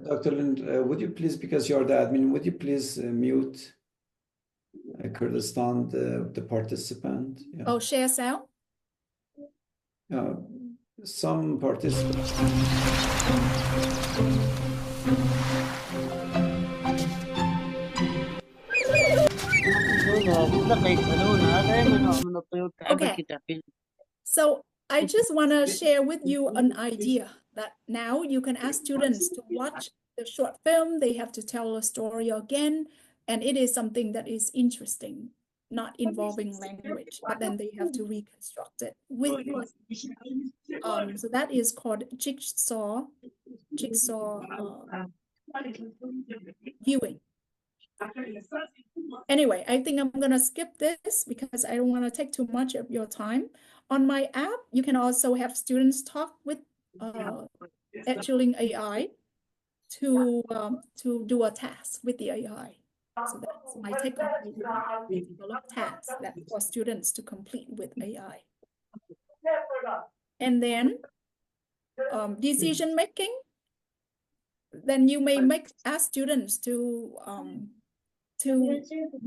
Dr. Lind, would you please, because you're the admin, would you please mute Kurdistan, the participant? Yeah. Oh, share sound? Some participants. Okay. So I just want to share with you an idea that now you can ask students to watch the short film. They have to tell a story again, and it is something that is interesting, not involving language, but then they have to reconstruct it with so that is called jigsaw viewing. Anyway, I think I'm gonna skip this because I don't want to take too much of your time. On my app, you can also have students talk with Edulink AI to do a task with the AI. So that's my take on AI. I develop tasks that for students to complete with AI. And then decision making, then you may ask students to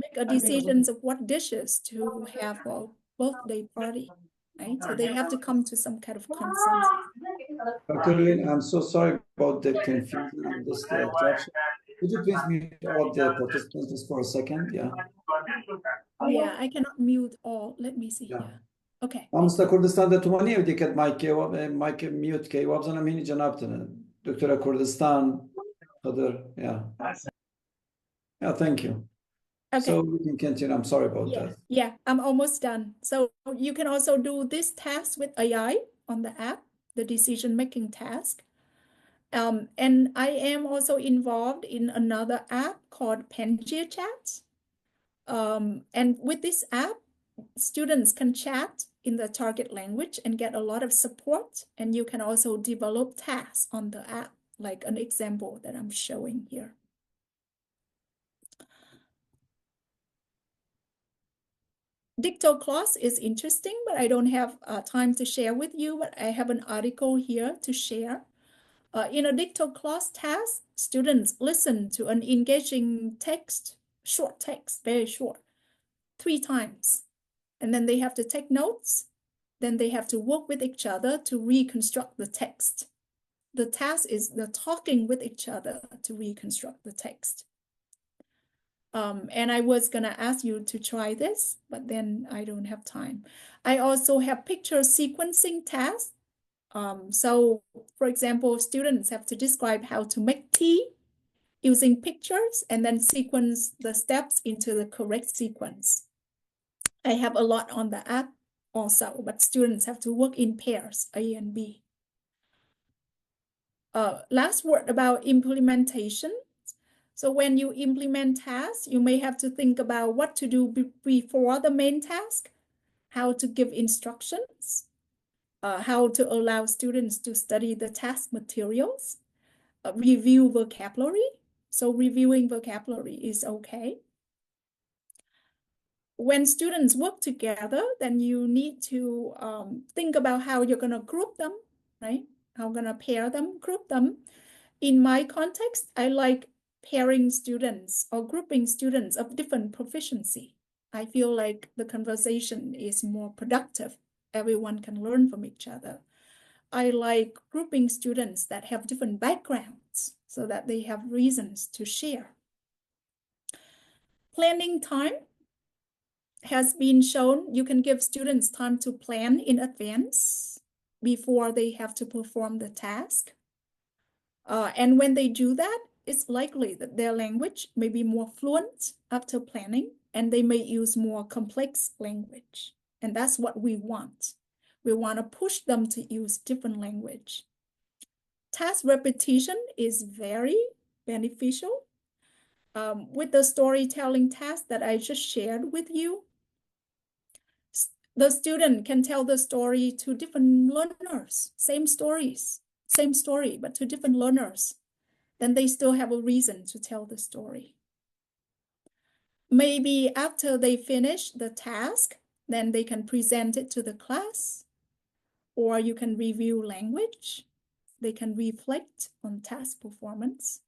make a decisions of what dishes to have for birthday party, right? So they have to come to some kind of consensus. Dr. Lin, I'm so sorry about the confusion and this interruption. Could you please mute all the participants for a second? Yeah. Yeah, I cannot mute all. Let me see Yeah. here. Okay. أمس كردستان ده ودي كانت مايك ميوت كي وابزنا مين جنابتنا دكتورة كردستان قدر yeah thank you. Okay. So we can continue. I'm sorry about that. Yeah, I'm almost done. So you can also do this task with AI on the app, the decision-making task. And I am also involved in another app called Pangaea Chat. And with this app, students can chat in the target language and get a lot of support. And you can also develop tasks on the app, like an example that I'm showing here. Dicto clause is interesting, but I don't have time to share with you, but I have an article here to share. In a dicto clause task, students listen to an engaging text, short text, very short, 3 times. And then they have to take notes. Then they have to work with each other to reconstruct the text. The task is the talking with each other to reconstruct the text. And I was gonna ask you to try this, but then I don't have time. I also have picture sequencing tasks. So for example, students have to describe how to make tea using pictures and then sequence the steps into the correct sequence. I have a lot on the app also, but students have to work in pairs, A and B. Last word about implementation. So when you implement tasks, you may have to think about what to do before the main task, how to give instructions, how to allow students to study the task materials, review vocabulary. So reviewing vocabulary is okay. When students work together, then you need to think about how you're going to group them, right? How going to pair them, group them. In my context, I like pairing students or grouping students of different proficiency. I feel like the conversation is more productive. Everyone can learn from each other. I like grouping students that have different backgrounds so that they have reasons to share. Planning time has been shown. You can give students time to plan in advance before they have to perform the task. And when they do that, it's likely that their language may be more fluent after planning, and they may use more complex language. And that's what we want. We want to push them to use different language. Task repetition is very beneficial. With the storytelling task that I just shared with you, the student can tell the story to different learners, same story, but to different learners. Then they still have a reason to tell the story. Maybe after they finish the task, then they can present it to the class, or you can review language. They can reflect on task performance.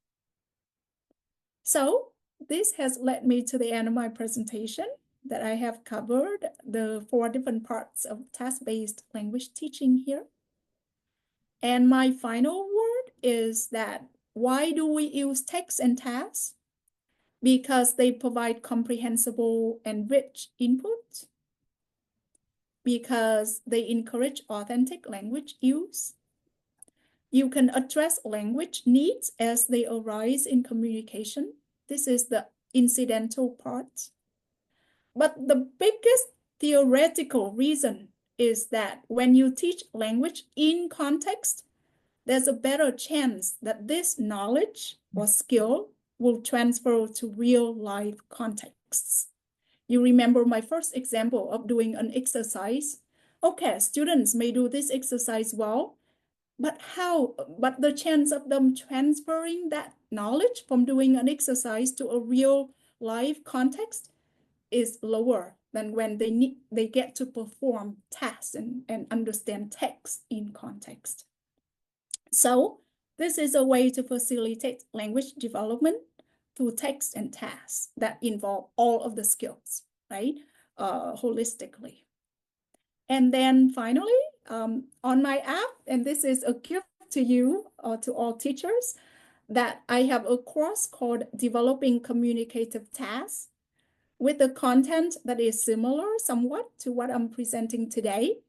So this has led me to the end of my presentation, that I have covered the 4 different parts of task-based language teaching here. And my final word is that why do we use text and tasks? Because they provide comprehensible and rich input, because they encourage authentic language use. You can address language needs as they arise in communication. This is the incidental part. But the biggest theoretical reason is that when you teach language in context, there's a better chance that this knowledge or skill will transfer to real life contexts. You remember my first example of doing an exercise? Okay, students may do this exercise well, but the chance of them transferring that knowledge from doing an exercise to a real life context is lower than when they get to perform tasks and understand text in context. So this is a way to facilitate language development through text and tasks that involve all of the skills, right? Holistically. And then finally, on my app, and this is a gift to you or to all teachers, that I have a course called Developing Communicative Tasks with the content that is similar somewhat to what I'm presenting today,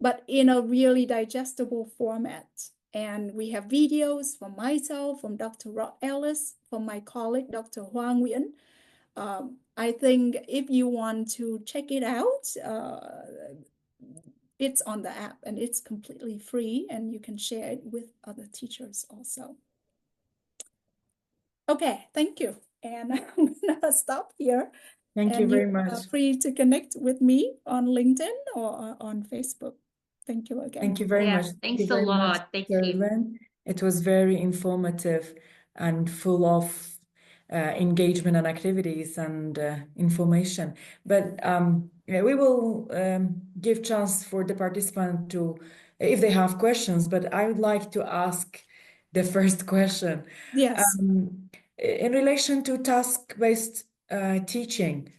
but in a really digestible format. And we have videos from myself, from Dr. Rod Ellis, from my colleague, Dr. Huang Nguyen. I think if you want to check it out, it's on the app and it's completely free and you can share it with other teachers also. Okay, thank you. And I'm gonna stop here. Thank you And very you much. are free to connect with me on LinkedIn or on Facebook. Thank you again. Thank you very Yeah, much. Thank thanks you a very much, lot. Thank you. Lynn. It was very informative and full of engagement and activities and information. But yeah, we will give chance for the participant to, if they have questions, but I would like to ask the first question. Yes. In relation to task-based teaching,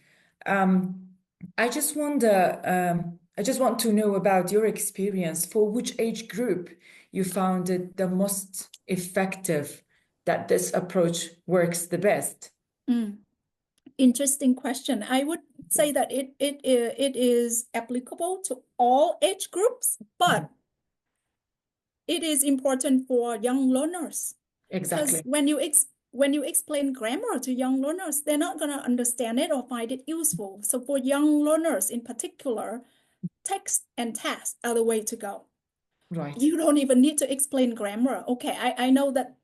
I just wonder, I just want to know about your experience for which age group you found it the most effective, that this approach works the best. Interesting question. I would say that it is applicable to all age groups, but it is important for young learners. Because Exactly. when you explain grammar to young learners, they're not going to understand it or find it useful. So for young learners in particular, text and tasks are the way to go. Right. You don't even need to explain grammar. Okay, I know that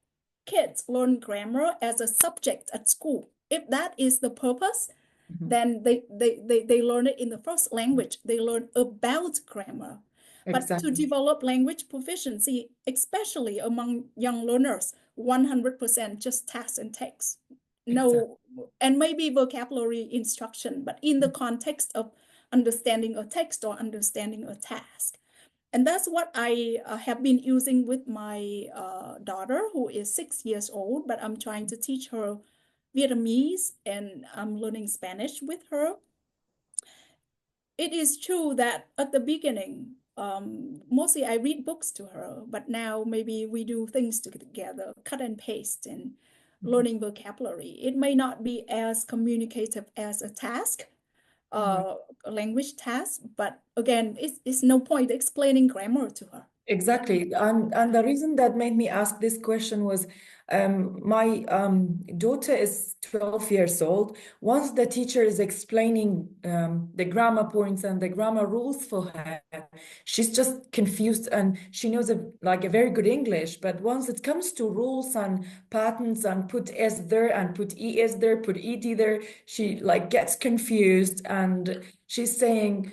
kids learn grammar as a subject at school. If that is the purpose, then they learn it in the first language. They learn about grammar. But to Exactly. develop language proficiency, especially among young learners, 100% just tasks and text. No, and maybe vocabulary instruction, but in the context of understanding a text or understanding a task. And that's what I have been using with my daughter, who is 6 years old, but I'm trying to teach her Vietnamese and I'm learning Spanish with her. It is true that at the beginning, mostly I read books to her, but now maybe we do things together, cut and paste and learning vocabulary. It may not be as communicative as a task, a language task, but again, it's no point explaining grammar to her. Exactly. And the reason that made me ask this question was my daughter is 12 years old. Once the teacher is explaining the grammar points and the grammar rules for her, she's just confused and she knows like a very good English. But once it comes to rules and patterns and put S there and put ES there, put ED there, she like gets confused and she's saying,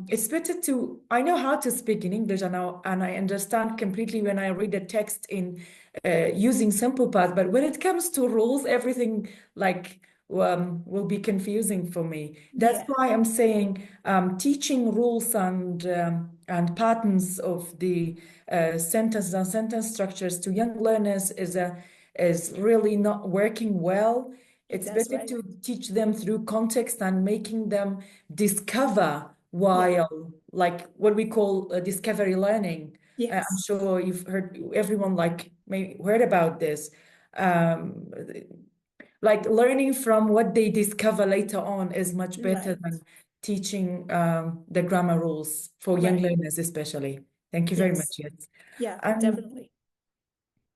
it's better to, I know how to speak in English and I understand completely when I read a text in using simple past, but when it comes to rules, everything like will be confusing for me. That's why I'm saying teaching rules and patterns of the sentences and sentence structures to young learners is really not working well. It's That's better right. to teach them through context and making them discover while like what we call discovery learning. I'm Yes, sure you've heard, everyone like maybe heard about this. Um, like learning from what they discover later on is much better right, than teaching the grammar rules for young right. learners especially. Thank you very much. Yes, Yes. yeah, Um, definitely.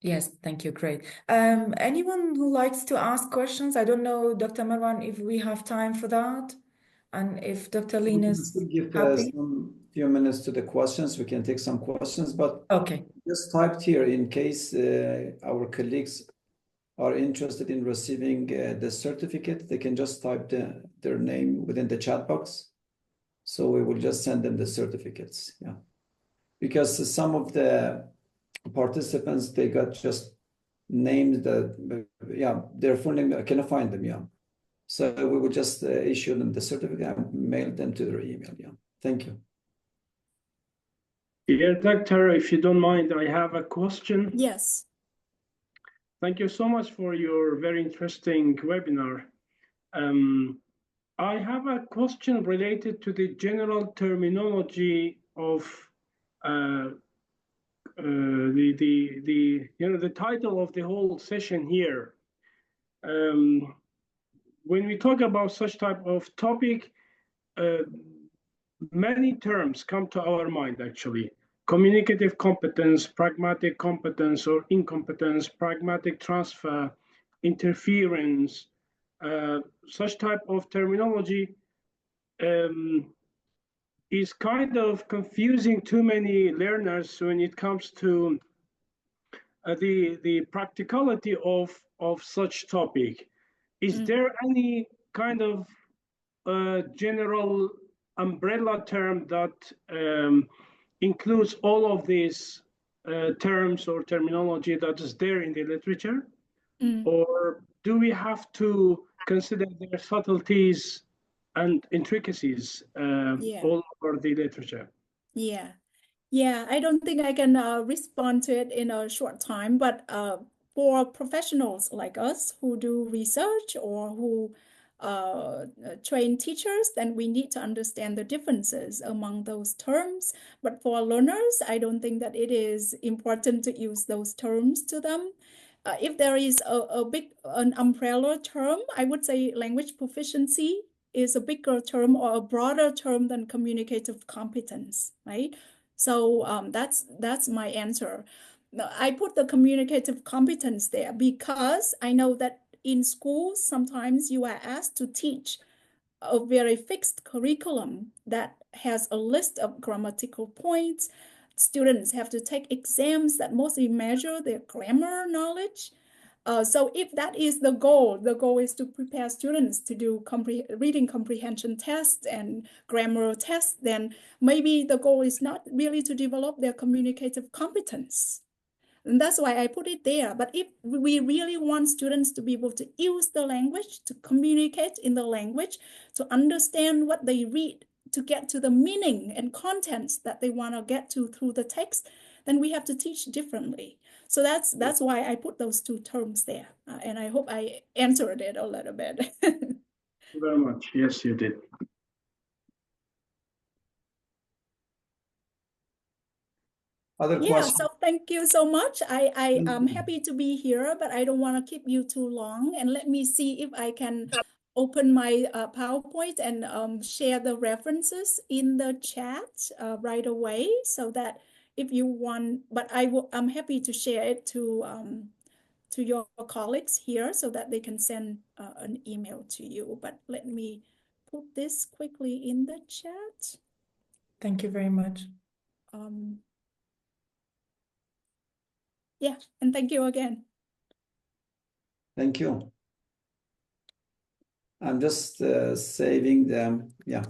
yes, thank you. Great. Anyone who likes to ask questions? I don't know, Dr. Marwan, if we have time for that, and if Dr. We Lean can is still give happy. some few minutes to the questions. We can take some questions, but Okay. just typed here in case our colleagues are interested in receiving the certificate, they can just type their name within the chat box. So we will just send them the certificates. Yeah. Because some of the participants, they got just names that, yeah, their full name, I cannot find them. Yeah. So we will just issue them the certificate and mail them to their email. Yeah, thank you. Yeah, Doctor, if you don't mind, I have a question. Yes. Thank you so much for your very interesting webinar. I have a question related to the general terminology of the title of the whole session here. When we talk about such type of topic, many terms come to our mind actually. Communicative competence, pragmatic competence or incompetence, pragmatic transfer, interference, such type of terminology is kind of confusing too many learners when it comes to the practicality of such topic. Is there any kind of general umbrella term that includes all of these terms or terminology that is there in the literature? Or do we have to consider their subtleties and intricacies all over the literature? Yeah. Yeah, I don't think I can respond to it in a short time, but for professionals like us who do research or who train teachers, then we need to understand the differences among those terms. But for learners, I don't think that it is important to use those terms to them. If there is an umbrella term, I would say language proficiency is a bigger term or a broader term than communicative competence, right? So that's my answer. Now, I put the communicative competence there because I know that in schools, sometimes you are asked to teach a very fixed curriculum that has a list of grammatical points. Students have to take exams that mostly measure their grammar knowledge. So if that is the goal is to prepare students to do reading comprehension tests and grammar tests, then maybe the goal is not really to develop their communicative competence. And that's why I put it there. But if we really want students to be able to use the language, to communicate in the language, to understand what they read, to get to the meaning and contents that they want to get to through the text, then we have to teach differently. So that's why I put those two terms there. And I hope I answered it a little bit. Thank you very much. Yes, you did. Other Yeah, questions? so thank you so much. I am happy to be here, but I don't want to keep you too long. And let me see if I can open my PowerPoint and share the references in the chat right away so that if you want, but I'm happy to share it to your colleagues here so that they can send an email to you. But let me put this quickly in the chat. Thank you very much. Yeah, and thank you again. Thank you. I'm just saving them. Yeah.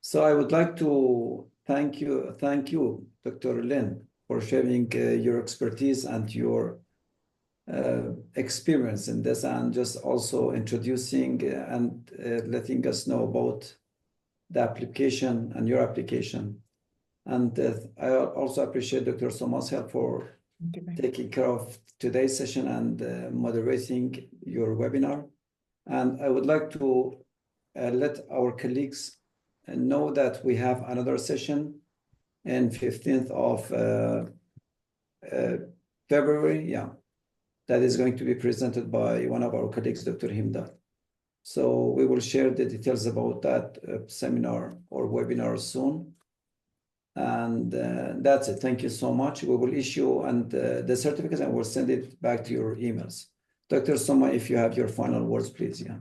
So I would like to thank you, Dr. Lin, for sharing your expertise and your experience in this, and just also introducing and letting us know about the application and your application. And I also appreciate Dr. Soma's help for taking care of today's session and moderating your webinar. And I would like to let our colleagues know that we have another session on 15th of February, yeah, that is going to be presented by one of our colleagues, Dr. Himdat. So we will share the details about that seminar or webinar soon. And that's it. Thank you so much. We will issue the certificates and we'll send it back to your emails. Dr. Soma, if you have your final words, please. Yeah.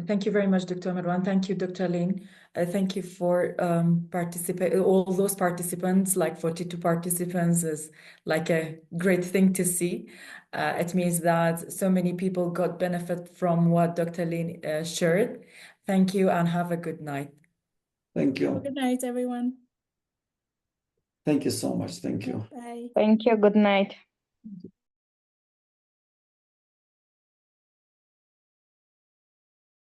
Thank you very much, Dr. Marwan. Thank you, Dr. Lin. Thank you for all those participants, like 42 participants is like a great thing to see. It means that so many people got benefit from what Dr. Lin shared. Thank you and have a good night. Thank you. Good night, everyone. Thank you so much. Thank you. Bye. Thank you. Good night.